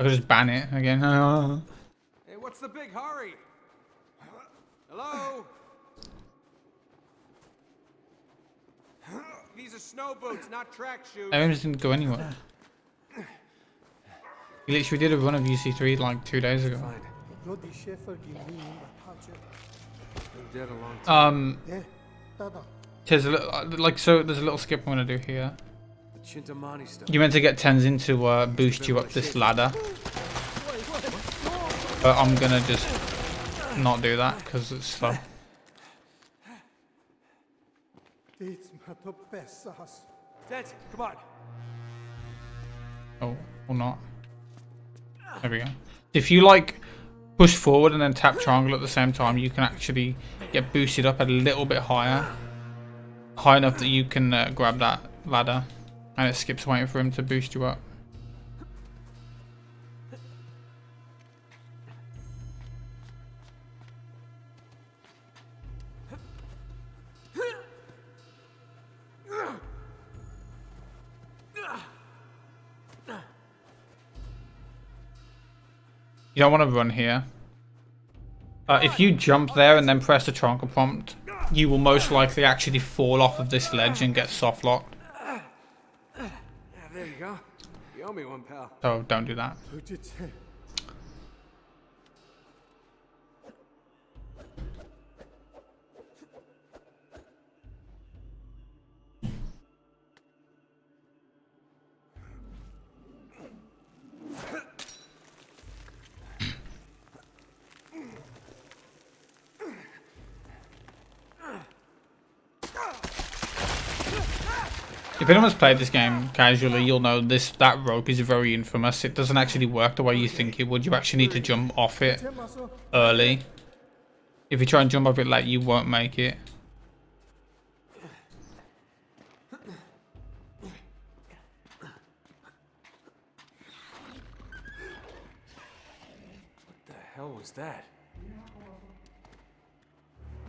I could just ban it again. Hey, what's the big hurry? Hello? These are snow boots, not track shoes. Arims didn't go anywhere. He literally did a run of UC3 like 2 days ago. Dead a long time. There's a little, like, so there's a little skip I'm gonna do here. The Chintamani stuff. You meant to get Tenzin to boost you up this ladder, but I'm gonna just not do that because it's slow. Tenzin, come on. Oh, or not. There we go. If you like push forward and then tap triangle at the same time, you can actually get boosted up a little bit higher. High enough that you can grab that ladder. And it skips waiting for him to boost you up. You don't want to run here. If you jump there and then press the triangle prompt, you will most likely actually fall off of this ledge and get soft locked. Yeah, there you go. You owe me one, pal. So don't do that. If anyone's played this game casually, you'll know that rope is very infamous. It doesn't actually work the way you think it would. You actually need to jump off it early. If you try and jump off it late, you won't make it. What the hell was that?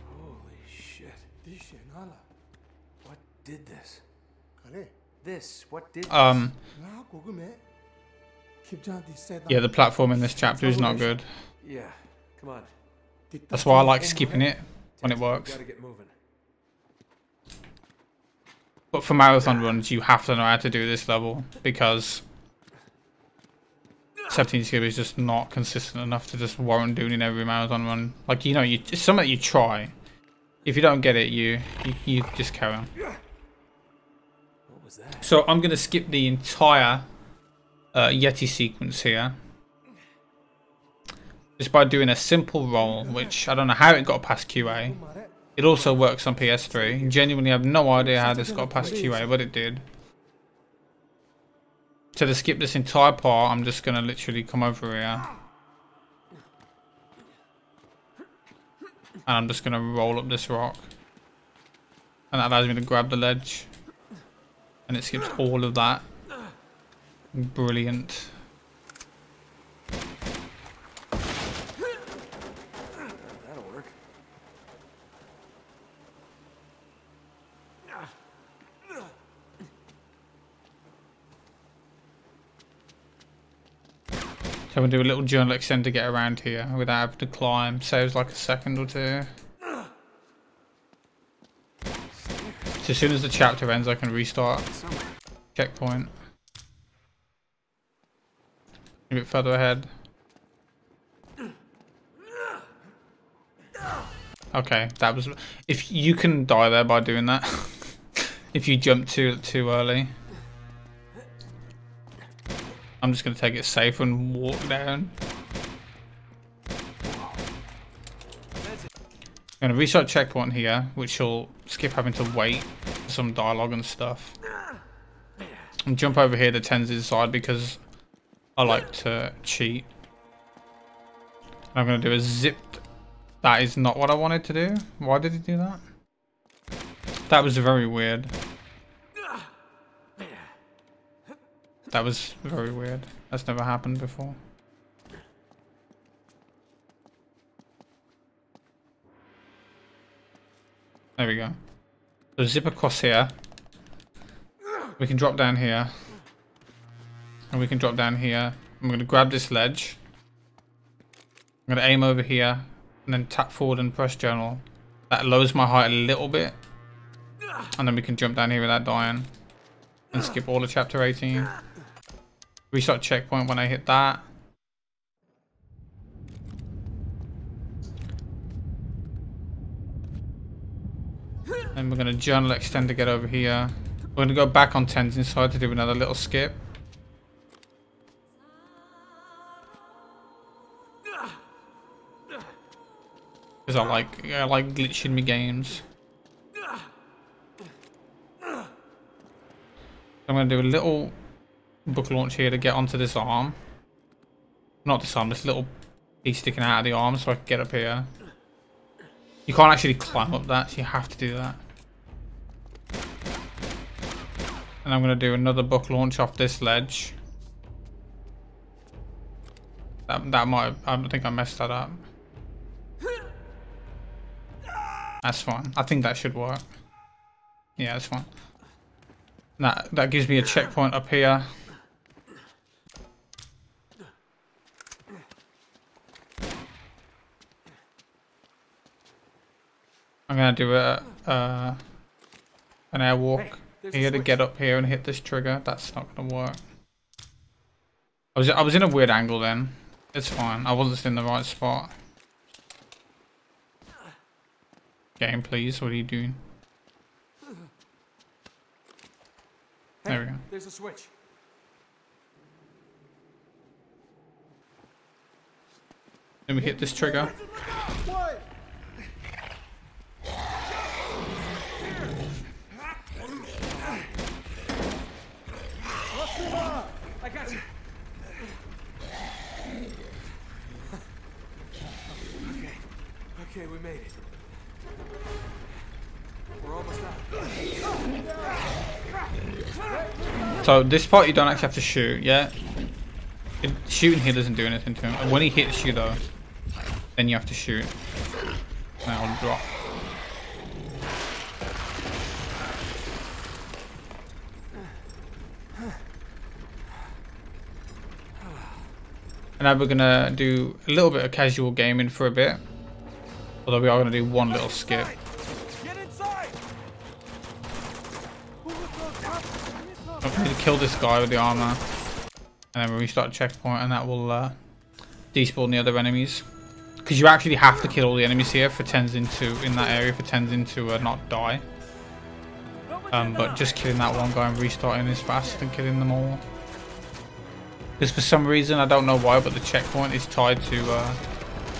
Holy shit. What did this? What did this? Yeah, the platform in this chapter is not good. Yeah, come on. That's why I like skipping it when it works. Gotta get moving. But for marathon runs, you have to know how to do this level because 17 skip is just not consistent enough to just warrant doing in every marathon run. Like, you know, it's something you try. If you don't get it, you just carry on. What was that? So I'm gonna skip the entire Yeti sequence here, just by doing a simple roll, which I don't know how it got past QA. It also works on PS3. Genuinely have no idea how this got past QA, but it did. So to skip this entire part, I'm just gonna literally come over here. And I'm just gonna roll up this rock. And that allows me to grab the ledge. And it skips all of that. Brilliant. That'll work. So we'll do a little journal extend to get around here without having to climb. Saves like a second or two. So as soon as the chapter ends, I can restart. Checkpoint. A bit further ahead. Okay, that was. If you can die there by doing that, if you jump too early. I'm just gonna take it safe and walk down. I'm gonna restart checkpoint here, which will skip having to wait for some dialogue and stuff. And jump over here to Tenzi's side because I like to cheat. And I'm gonna do a zipped. That is not what I wanted to do. Why did he do that? That was very weird. That was very weird. That's never happened before. There we go. So zip across here. We can drop down here. And we can drop down here. I'm going to grab this ledge. I'm going to aim over here. And then tap forward and press journal. That lowers my height a little bit. And then we can jump down here without dying. And skip all of chapter 18. Restart checkpoint when I hit that. And we're going to journal extend to get over here. We're going to go back on Tens inside to do another little skip. Because I like glitching me games. I'm going to do a little book launch here to get onto this arm. Not this arm, this little piece sticking out of the arm so I can get up here. You can't actually climb up that, so you have to do that. And I'm going to do another book launch off this ledge. That might, I think I messed that up. That's fine. I think that should work. Yeah, that's fine. That gives me a checkpoint up here. I'm gonna do an airwalk here to get up here and hit this trigger. That's not gonna work. I was in a weird angle then. It's fine. I wasn't in the right spot. Game, please. What are you doing? There we go. There's a switch. Then we hit this trigger. What? I got you. Okay, we made it. We're almost out. So this part you don't actually have to shoot, yeah? Shooting here doesn't do anything to him. And when he hits you though, then you have to shoot. And I'll drop. And now we're gonna do a little bit of casual gaming for a bit. Although we are going to do one little skip. Get inside. We need to kill this guy with the armor. And then we restart checkpoint, and that will despawn the other enemies. Because you actually have to kill all the enemies here for Tenzin to, in that area, for Tenzin to not die. But just killing that one guy and restarting is faster than killing them all. Because for some reason, I don't know why, but the checkpoint is tied to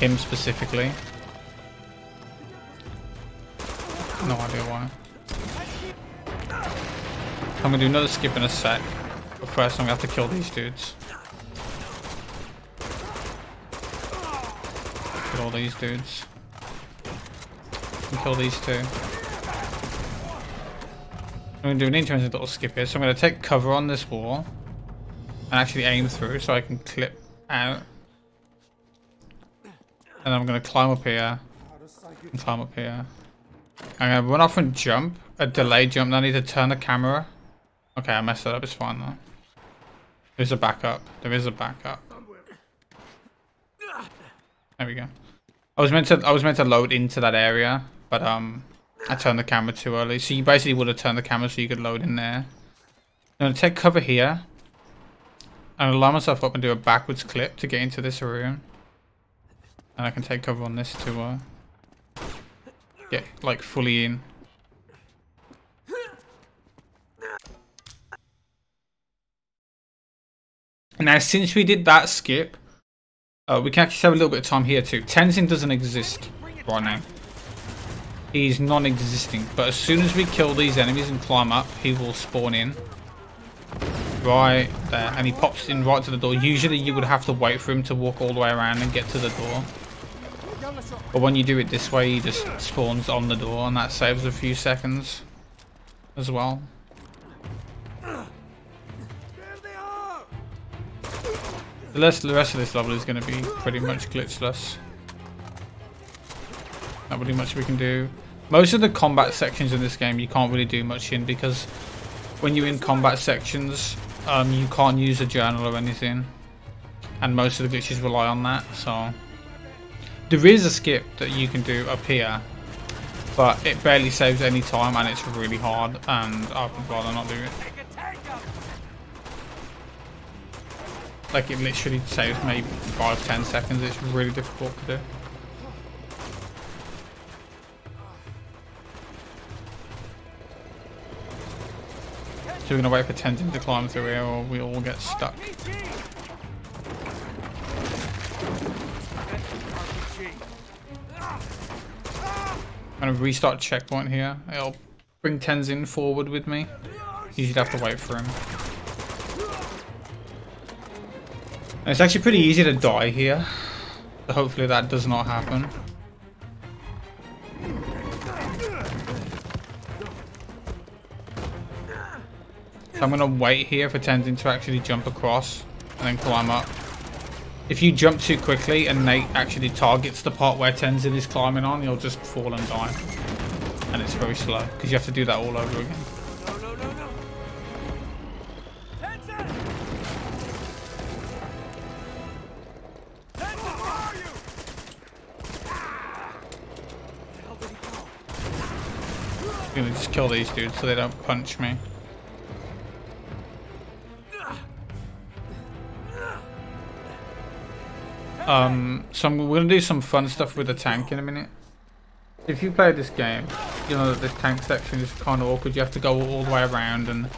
him specifically. No idea why. I'm going to do another skip in a sec. But first I'm going to have to kill these dudes. Kill all these dudes. And kill these two. I'm going to do an interesting little skip here. So I'm going to take cover on this wall. And actually aim through so I can clip out. And I'm going to climb up here. And climb up here. I'm going to run off and jump. A delayed jump. Then I need to turn the camera. Okay, I messed that up. It's fine though. There's a backup. There is a backup. There we go. I was meant to load into that area, but I turned the camera too early. So you basically would have turned the camera so you could load in there. I'm gonna take cover here. And line myself up and do a backwards clip to get into this room. And I can take cover on this to get like fully in. Now, since we did that skip, we can actually have a little bit of time here too. Tenzin doesn't exist right now. He's non-existing. But as soon as we kill these enemies and climb up, he will spawn in. Right there. And he pops in right to the door. Usually you would have to wait for him to walk all the way around and get to the door. But when you do it this way, he just spawns on the door. And that saves a few seconds as well. The rest of this level is going to be pretty much glitchless. Not really much we can do. Most of the combat sections in this game you can't really do much in because when you're in combat sections you can't use a journal or anything. And most of the glitches rely on that. So there is a skip that you can do up here. But it barely saves any time and it's really hard and I would rather not do it. Like it literally saves maybe 5-10 seconds. It's really difficult to do. So we're gonna wait for Tenzin to climb through here, or we all get stuck. I'm gonna restart checkpoint here. It'll bring Tenzin forward with me. Usually have to wait for him. And it's actually pretty easy to die here, so hopefully that does not happen. So I'm going to wait here for Tenzin to actually jump across and then climb up. If you jump too quickly and Nate actually targets the part where Tenzin is climbing on, you'll just fall and die. And it's very slow, because you have to do that all over again. I'm gonna just kill these dudes so they don't punch me. So we're gonna do some fun stuff with the tank in a minute. If you play this game, you know that this tank section is kind of awkward. You have to go all the way around and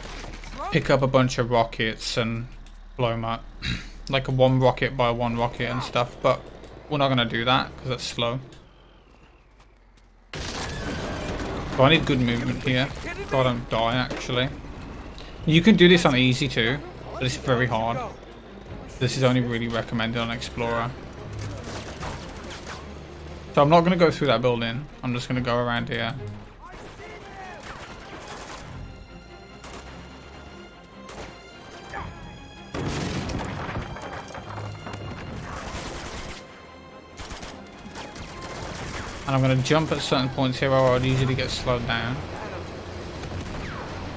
pick up a bunch of rockets and blow them up. Like a one rocket by one rocket and stuff, but we're not gonna do that because that's slow. So I need good movement here, so I don't die actually. You can do this on easy too, but it's very hard. This is only really recommended on Explorer. So I'm not going to go through that building, I'm just going to go around here. And I'm going to jump at certain points here where I'd usually get slowed down.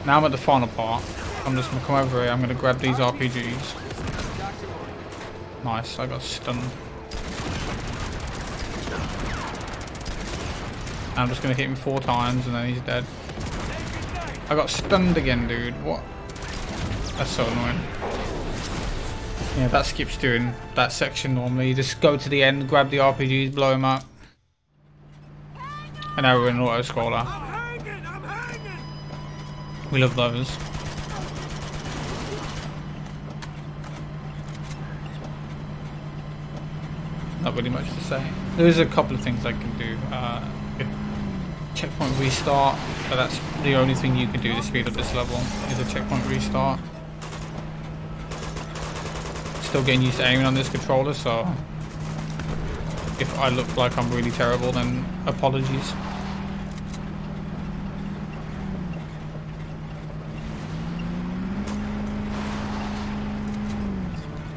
Now I'm at the final part. I'm just going to come over here. I'm going to grab these RPGs. Nice, I got stunned. I'm just gonna hit him 4 times and then he's dead. I got stunned again, dude. What? That's so annoying. Yeah, that skips doing that section normally. You just go to the end, grab the RPGs, blow him up. And now we're in an auto-scroller. We love those. Not really much to say. There's a couple of things I can do. Checkpoint restart, but that's the only thing you can do to speed up this level, is a checkpoint restart. Still getting used to aiming on this controller, so if I look like I'm really terrible, then apologies.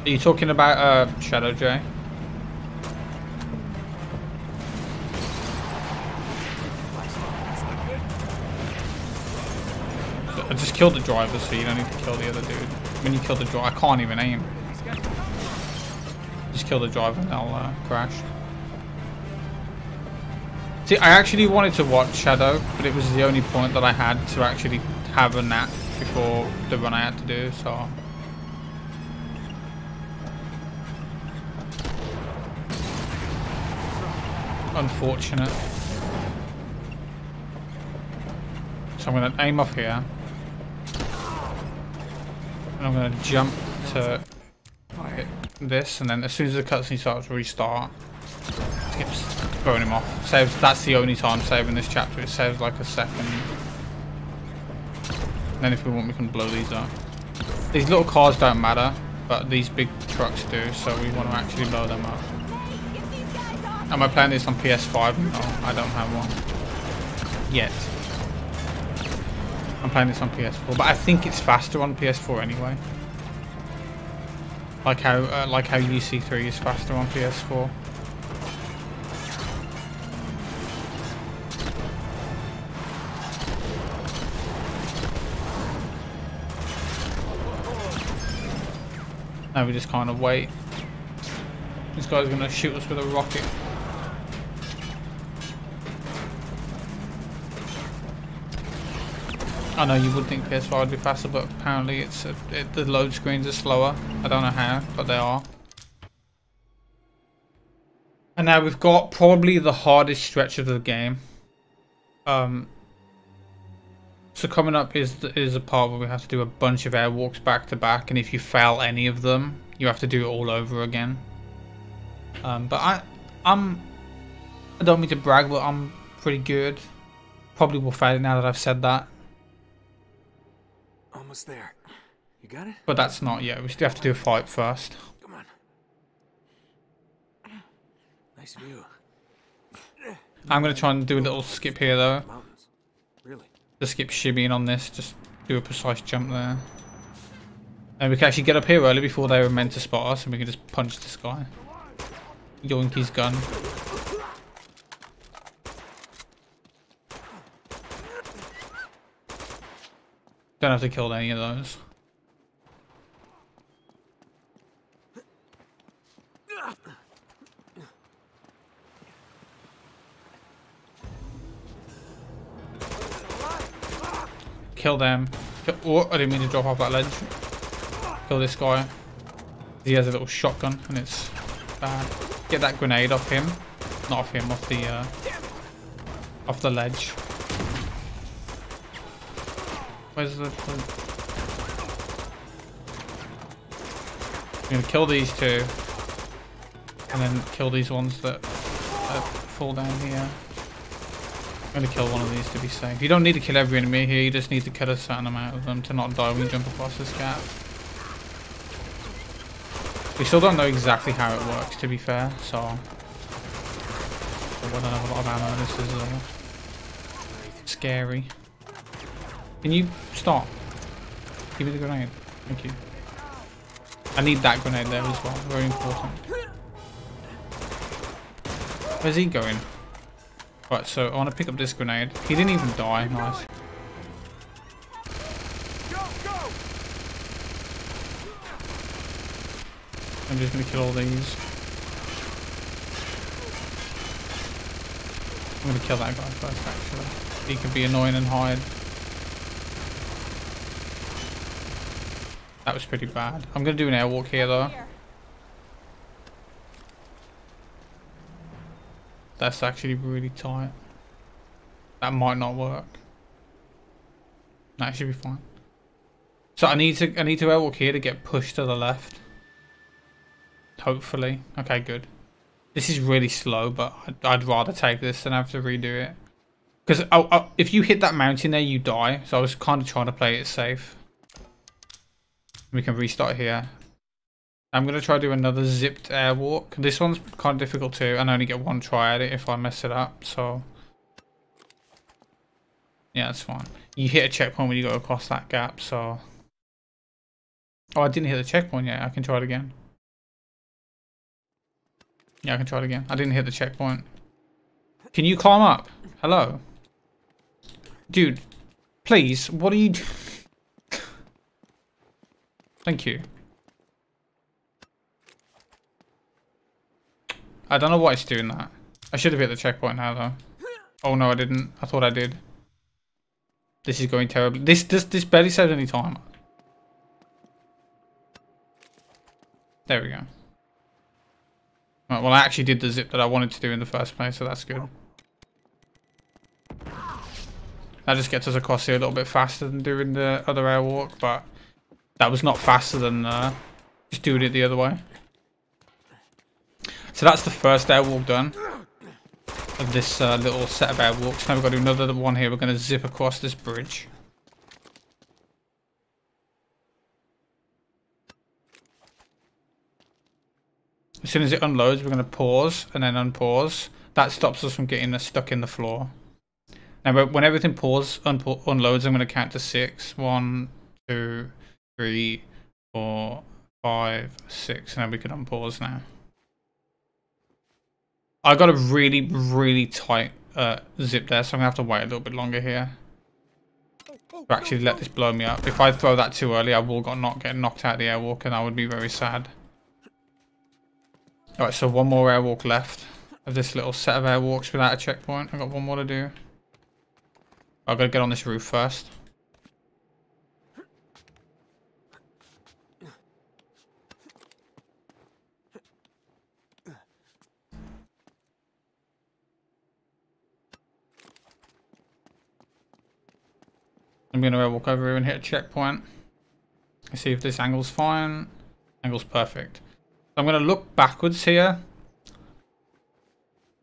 Are you talking about Shadow J? I just killed the driver, so you don't need to kill the other dude. When you kill the driver, I can't even aim. Just kill the driver and they'll crash. See, I actually wanted to watch Shadow, but it was the only point that I had to actually have a nap before the run I had to do, so... Unfortunate. So I'm going to aim off here. And I'm going to jump to hit this, and then as soon as the cutscene starts to restart, skips throwing him off. Saves. That's the only time saving this chapter. It saves like a second. And then if we want, we can blow these up. These little cars don't matter, but these big trucks do, so we want to actually blow them up. Am I playing this on PS5? No, I don't have one yet. I'm playing this on PS4, but I think it's faster on PS4 anyway. Like how UC3 is faster on PS4. Now we just kind of wait. This guy's gonna shoot us with a rocket. I know you would think PS5 would be faster, but apparently the load screens are slower. I don't know how, but they are. And now we've got probably the hardest stretch of the game. So coming up is a part where we have to do a bunch of airwalks back to back, and if you fail any of them, you have to do it all over again. But I don't mean to brag, but I'm pretty good. Probably will fail it now that I've said that. Almost there. You got it? But that's not yet. We still have to do a fight first. Come on. Nice view. I'm going to try and do a little skip here though. Mountains. Really? Just skip shimmying on this. Just do a precise jump there. And we can actually get up here early before they were meant to spot us, and we can just punch this guy. Yoink his gun. Don't have to kill any of those. Kill them. Oh, I didn't mean to drop off that ledge. Kill this guy. He has a little shotgun and it's bad. Get that grenade off him. Not off him, off the ledge. Where's the... I'm gonna kill these two. And then kill these ones that fall down here. I'm gonna kill one of these to be safe. You don't need to kill every enemy here, you just need to kill a certain amount of them to not die when you jump across this gap. We still don't know exactly how it works, to be fair, so... I don't have a lot of ammo, this is scary. Can you stop? Give me the grenade. Thank you. I need that grenade there as well. Very important. Where's he going? Right, so I want to pick up this grenade. He didn't even die. Nice. I'm just going to kill all these. I'm gonna kill that guy first, actually. He can be annoying and hide. That was pretty bad. I'm gonna do an airwalk here, though. That's actually really tight. That might not work. That should be fine. So I need to airwalk here to get pushed to the left. Hopefully. Okay, good. This is really slow, but I'd rather take this than have to redo it. Because if you hit that mountain there, you die. So I was kind of trying to play it safe. We can restart here. I'm going to try to do another zipped airwalk. This one's kind of difficult too, and I only get one try at it if I mess it up. So yeah, that's fine. You hit a checkpoint when you go across that gap, so... Oh, I didn't hit the checkpoint yet. I can try it again. Yeah, I can try it again. I didn't hit the checkpoint. Can you climb up? Hello? Dude, please, what are you doing? Thank you. I don't know why it's doing that. I should have hit the checkpoint now, though. Oh, no, I didn't. I thought I did. This is going terribly. This barely saves any time. There we go. Right, well, I actually did the zip that I wanted to do in the first place, so that's good. That just gets us across here a little bit faster than doing the other airwalk, but that was not faster than just doing it the other way. So that's the first airwalk done of this little set of airwalks. Now we've got to do another one here. We're going to zip across this bridge. As soon as it unloads, we're going to pause and then unpause. That stops us from getting stuck in the floor. Now, when everything unloads, I'm going to count to 6. 1, 2, 3, 4, 5, 6, and then we can unpause now. I got a really, really tight zip there, so I'm going to have to wait a little bit longer here to actually let this blow me up. If I throw that too early, I will get knocked out of the airwalk, and I would be very sad. Alright, so one more airwalk left of this little set of airwalks without a checkpoint. I've got one more to do. I've got to get on this roof first. I'm going to walk over here and hit a checkpoint. Let's see if this angle's fine. Angle's perfect. I'm going to look backwards here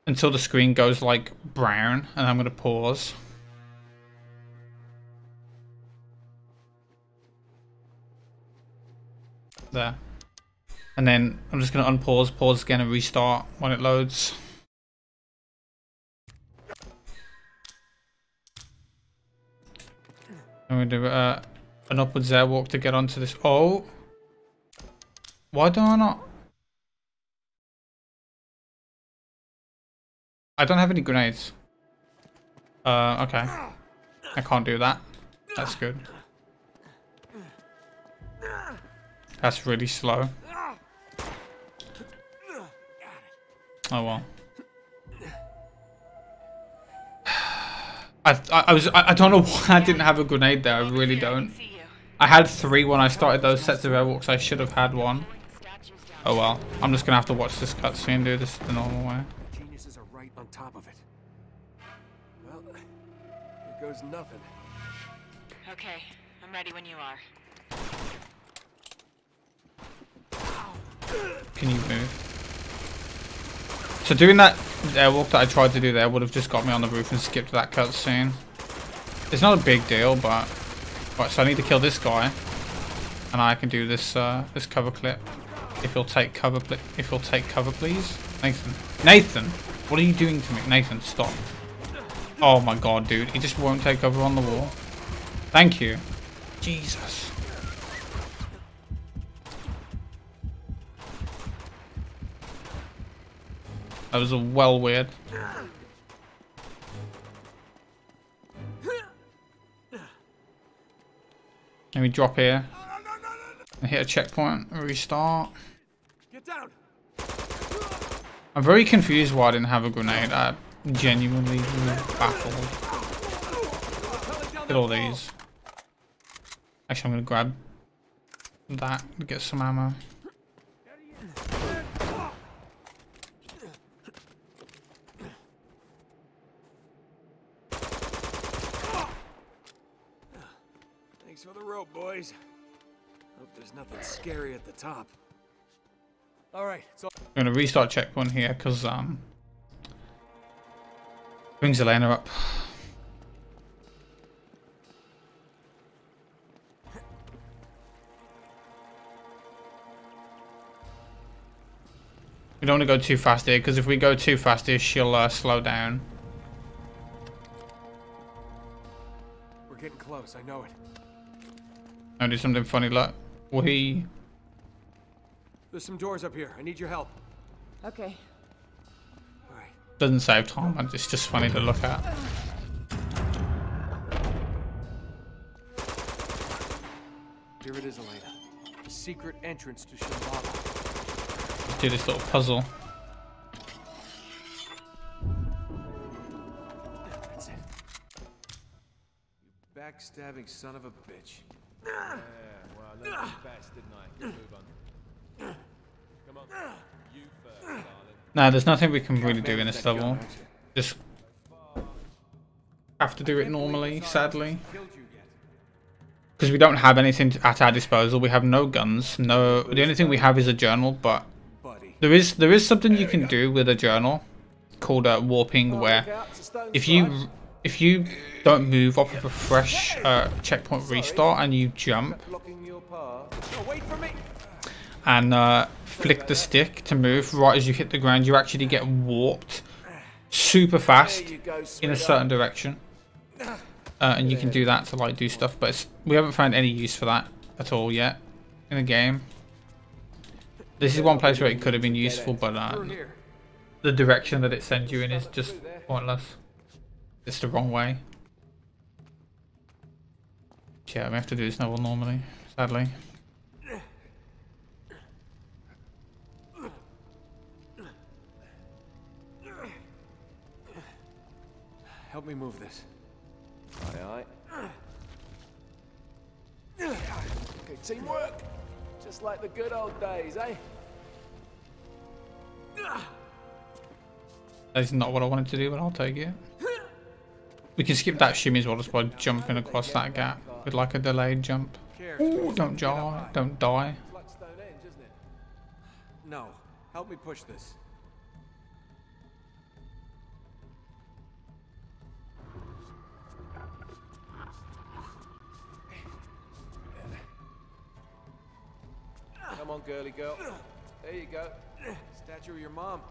until the screen goes like brown, and I'm going to pause. There. And then I'm just going to unpause, pause again, and restart when it loads. I'm going to do an upwards airwalk to get onto this. Oh! Why do I not? I don't have any grenades. Okay. I can't do that. That's good. That's really slow. Oh well. I don't know why I didn't have a grenade there. I really don't. I had 3 when I started those sets of airwalks. I should have had 1. Oh well. I'm just gonna have to watch this cutscene and do this the normal way. Geniuses are right on top of it. Well, here goes nothing. Okay, I'm ready when you are. Can you move? So doing that airwalk that I tried to do there would have just got me on the roof and skipped that cutscene. It's not a big deal, but right. So I need to kill this guy, and I can do this this cover clip. If you'll take cover, please, Nathan. Nathan, what are you doing to me, Nathan? Stop! Oh my god, dude, he just won't take cover on the wall. Thank you. Jesus. That was a well weird. Let me drop here and hit a checkpoint and restart. Get down. I'm very confused why I didn't have a grenade. genuinely baffled. Look at all these. Actually, I'm gonna grab that and get some ammo. Thanks for the rope, boys. Hope there's nothing scary at the top. All right, so I'm gonna restart checkpoint here because brings Elena up. We don't want to go too fast here because if we go too fast here, she'll slow down. we're getting close. I know it. I'll do something funny like There's some doors up here. I need your help. Okay. All right. doesn't save time. It's just funny to look at. Here it is, Elena. The secret entrance to Shambhala. Do this little puzzle. That's it. You backstabbing son of a bitch. Yeah, well, I learned the best, didn't I? Move on. Come on. You first, darling. Nah, there's nothing we can really do in this level. Just have to do it normally, sadly. Because we don't have anything at our disposal. We have no guns. No, the only thing we have is a journal, but there is something you can do with a journal called warping, where if you don't move off of a fresh checkpoint restart and you jump and flick the stick to move right as you hit the ground, you actually get warped super fast in a certain direction. And you can do that to like do stuff, but we haven't found any use for that at all yet in the game. This is one place where it could have been useful, but the direction that it sends you in is just pointless. It's the wrong way. Yeah, we have to do this level normally, sadly. Help me move this. Aye, aye. Okay, teamwork. Just like the good old days, eh? That's not what I wanted to do, but I'll take it. We can skip that shimmy as well, just by jumping across that gap with like a delayed jump. Ooh, don't die, don't die. No, help me push this. Come on, girly girl. There you go. Statue of your mom.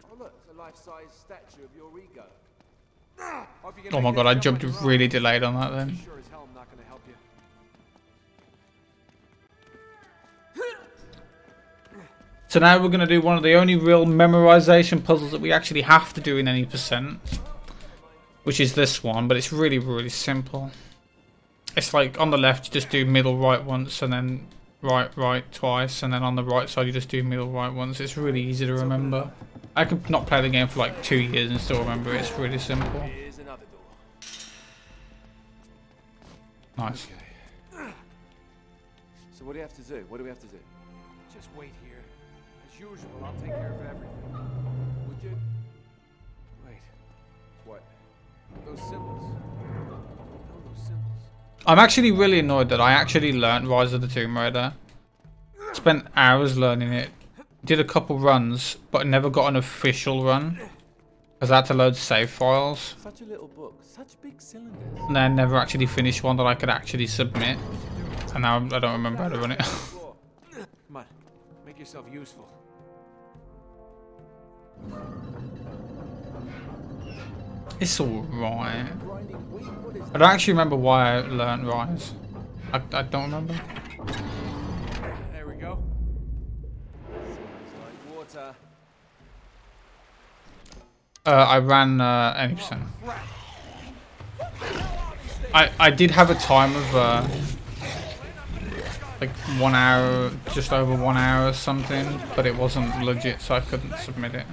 Oh look, it's a life-size statue of your ego. Oh my god, I jumped really delayed on that then. Sure as hell I'm not gonna help you. So now we're going to do one of the only real memorization puzzles that we actually have to do in any percent. Which is this one, but it's really, really simple. It's like on the left you just do middle right once and then right twice, and then on the right side you just do middle right once. It's really easy to remember. I could not play the game for like 2 years and still remember it. It's really simple. Here's another door. Nice. Okay. So what do you have to do? What do we have to do? Just wait here. As usual, I'll take care of everything. Would you? Wait. What? Those symbols. No, those symbols. I'm actually really annoyed that I actually learnt Rise of the Tomb Raider. Spent hours learning it. Did a couple runs, but never got an official run. Because I had to load save files. Such a little book. Such big cylinders. And then never actually finished one that I could actually submit. And now I don't remember how to run it. Come on. Make yourself useful. It's alright. I don't actually remember why I learnt Rise. I don't remember. There we go. Seems like water. I ran any percent. I did have a time of like 1 hour, just over 1 hour or something, but it wasn't legit, so I couldn't submit it.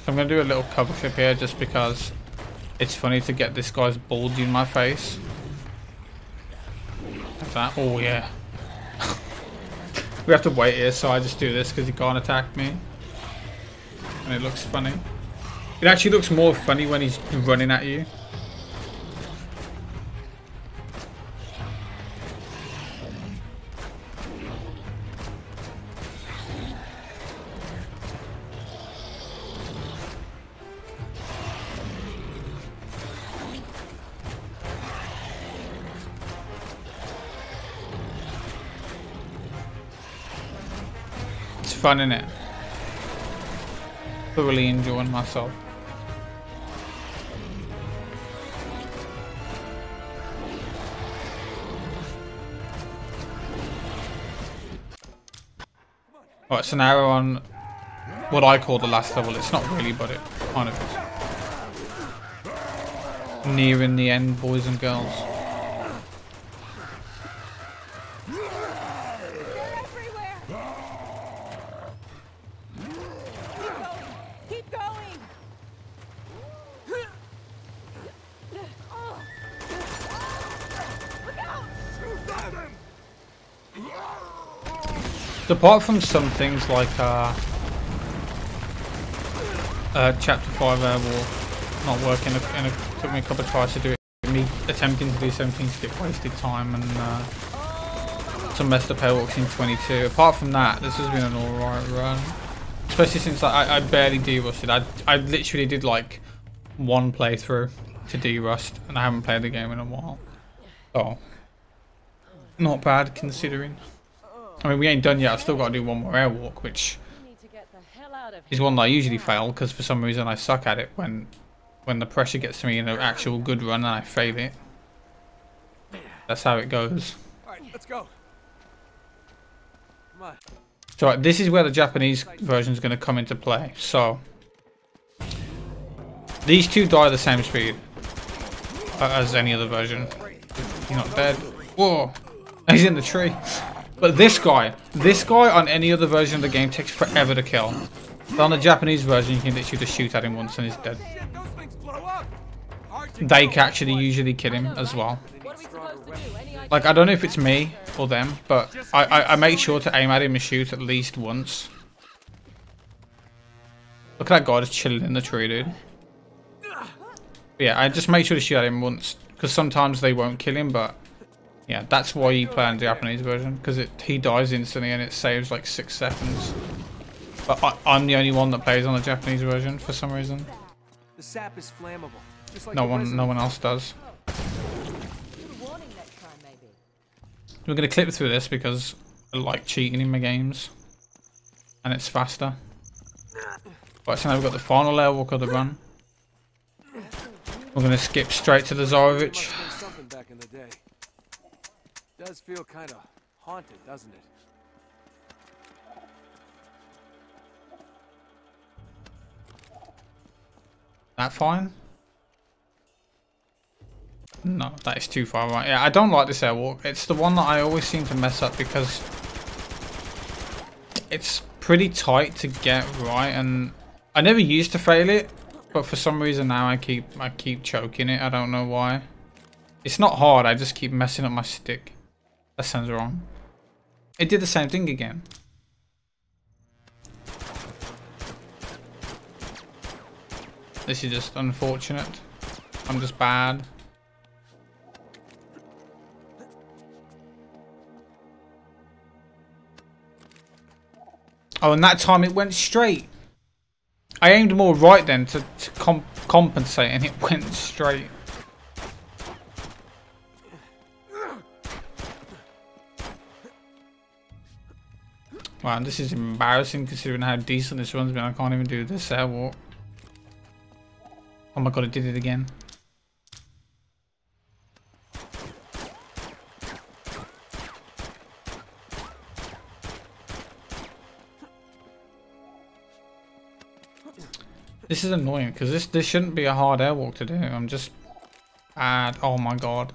I'm gonna do a little cover clip here just because it's funny to get this guy's bulge in my face. Like that. Oh yeah. We have to wait here, so I just do this because he can't attack me. And it looks funny. It actually looks more funny when he's running at you. It's fun, innit? Thoroughly enjoying myself. Alright, so now we're on what I call the last level. It's not really, but it kind of is. Nearing the end, boys and girls. Apart from some things like Chapter 5 Airwalk not working, it took me a couple of tries to do it. Me attempting to do something to get wasted time and some messed up airwalks in 22. Apart from that, this has been an alright run. Especially since I barely de-rusted. I literally did like one playthrough to de-rust and I haven't played the game in a while. So, not bad considering. I mean, we ain't done yet. I've still got to do one more airwalk, which is one that I usually fail because for some reason I suck at it when the pressure gets to me in an actual good run and I fail it. That's how it goes. Alright, let's go. Come on. So this is where the Japanese version is going to come into play. So these two die the same speed as any other version. He's not dead. Whoa! He's in the tree. But this guy on any other version of the game takes forever to kill. But on the Japanese version, you can literally just shoot at him once and he's dead. They can actually usually kill him as well. Like, I don't know if it's me or them, but I make sure to aim at him and shoot at least once. Look at that guy just chilling in the tree, dude. But yeah, I just make sure to shoot at him once, because sometimes they won't kill him, but yeah, that's why you play on the Japanese version, because he dies instantly and it saves like 6 seconds. But I'm the only one that plays on the Japanese version for some reason. The sap is flammable. Just like No one else does. We're gonna clip through this because I like cheating in my games, and it's faster. Right, so now we've got the final airwalk of the run. We're gonna skip straight to the Tsarevich. Something back in the day. Does feel kind of haunted, doesn't it? That fine? No, that is too far right. Yeah, I don't like this airwalk. It's the one that I always seem to mess up because it's pretty tight to get right, and I never used to fail it, but for some reason now I keep choking it. I don't know why. It's not hard, I just keep messing up my stick. That sounds wrong. It did the same thing again. This is just unfortunate. I'm just bad. Oh, and that time it went straight. I aimed more right then to compensate, and it went straight. Wow, this is embarrassing considering how decent this run's been. I can't even do this airwalk. Oh my god, I did it again. This is annoying because this shouldn't be a hard airwalk to do. I'm just bad. Oh my god.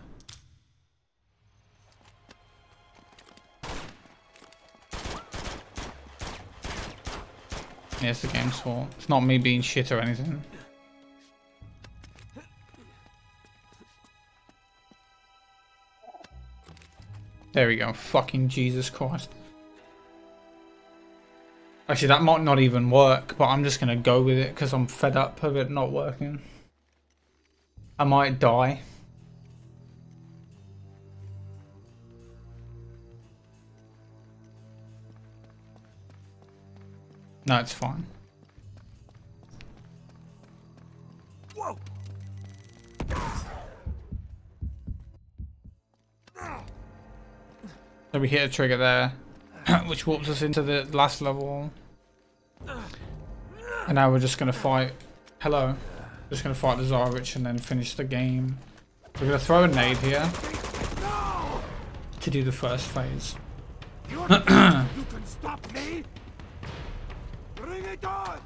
Yeah, it's the game's fault. It's not me being shit or anything. There we go. Fucking Jesus Christ. Actually, that might not even work, but I'm just going to go with it because I'm fed up of it not working. I might die. No, it's fine. Whoa. So we hit a trigger there, which warps us into the last level. And now we're just going to fight. Hello. Just going to fight the Tsarevich and then finish the game. We're going to throw a nade here to do the first phase. You can stop me? Bring it on!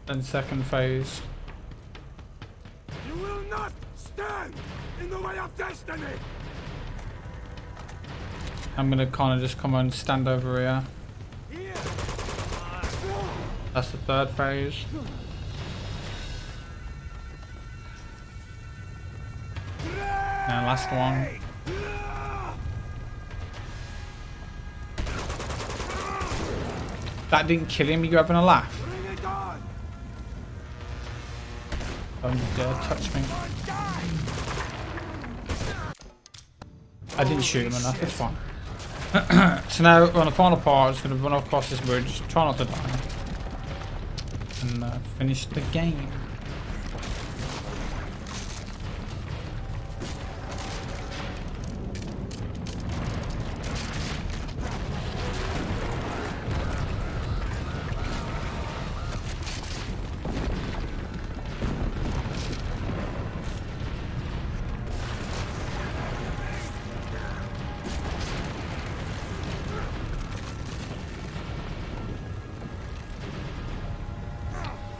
Then second phase. You will not stand in the way of destiny! I'm going to kind of just come and stand over here. Here. That's the third phase. And last one. That didn't kill him, you having a laugh? Don't you dare touch me. I didn't shoot him enough, it's fine. So now we're on the final part. I'm just going to run across this bridge, try not to die, and finish the game.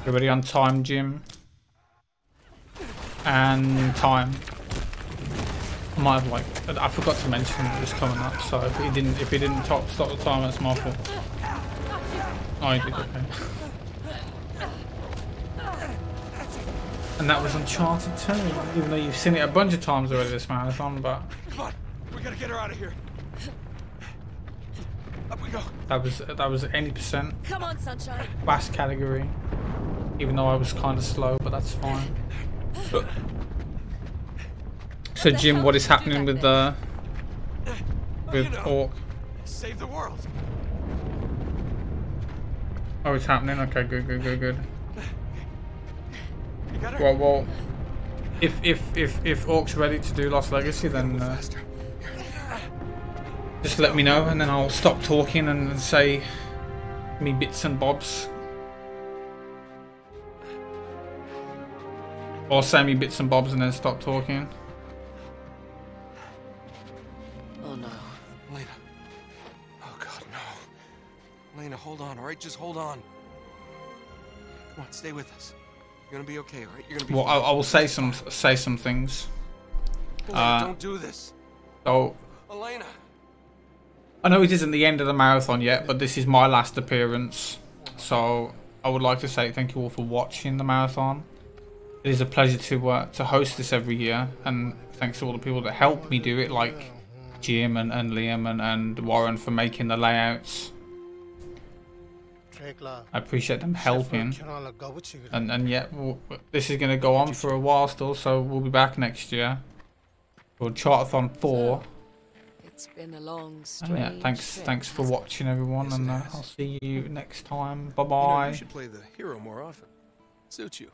Everybody on time, Jim. And time. I might have I forgot to mention it was coming up, so if he didn't stop the time, that's my fault. Oh, he did, okay. And that was Uncharted 2, even though you've seen it a bunch of times already this marathon, but Come on, we gotta get her out of here. Up we go. that was any percent Come on, sunshine. fast category. Even though I was kind of slow, but that's fine. So Jim, what is happening with Orc? Save the world. Oh, it's happening. Okay, good. You got her? Well, if Orc's ready to do Lost Legacy, then just let me know, and then I'll stop talking and say me bits and bobs. Or say me bits and bobs and then stop talking. Oh no. Lena. Oh god, no. Lena, hold on, alright? Just hold on. Come on, stay with us. You're gonna be okay, alright? You're gonna be Well, fine. I will say some things. Elena, don't do this. So Elena. I know it isn't the end of the marathon yet, but this is my last appearance. So I would like to say thank you all for watching the marathon. It is a pleasure to host this every year, and thanks to all the people that helped me do it, like Jim and Liam and Warren for making the layouts. I appreciate them helping. And yet, this is going to go on for a while still, so we'll be back next year for Unchartathon 4. It's been a long, And yeah, thanks for watching, everyone, and I'll see you next time. Bye bye. You should play the hero more often. Suits you.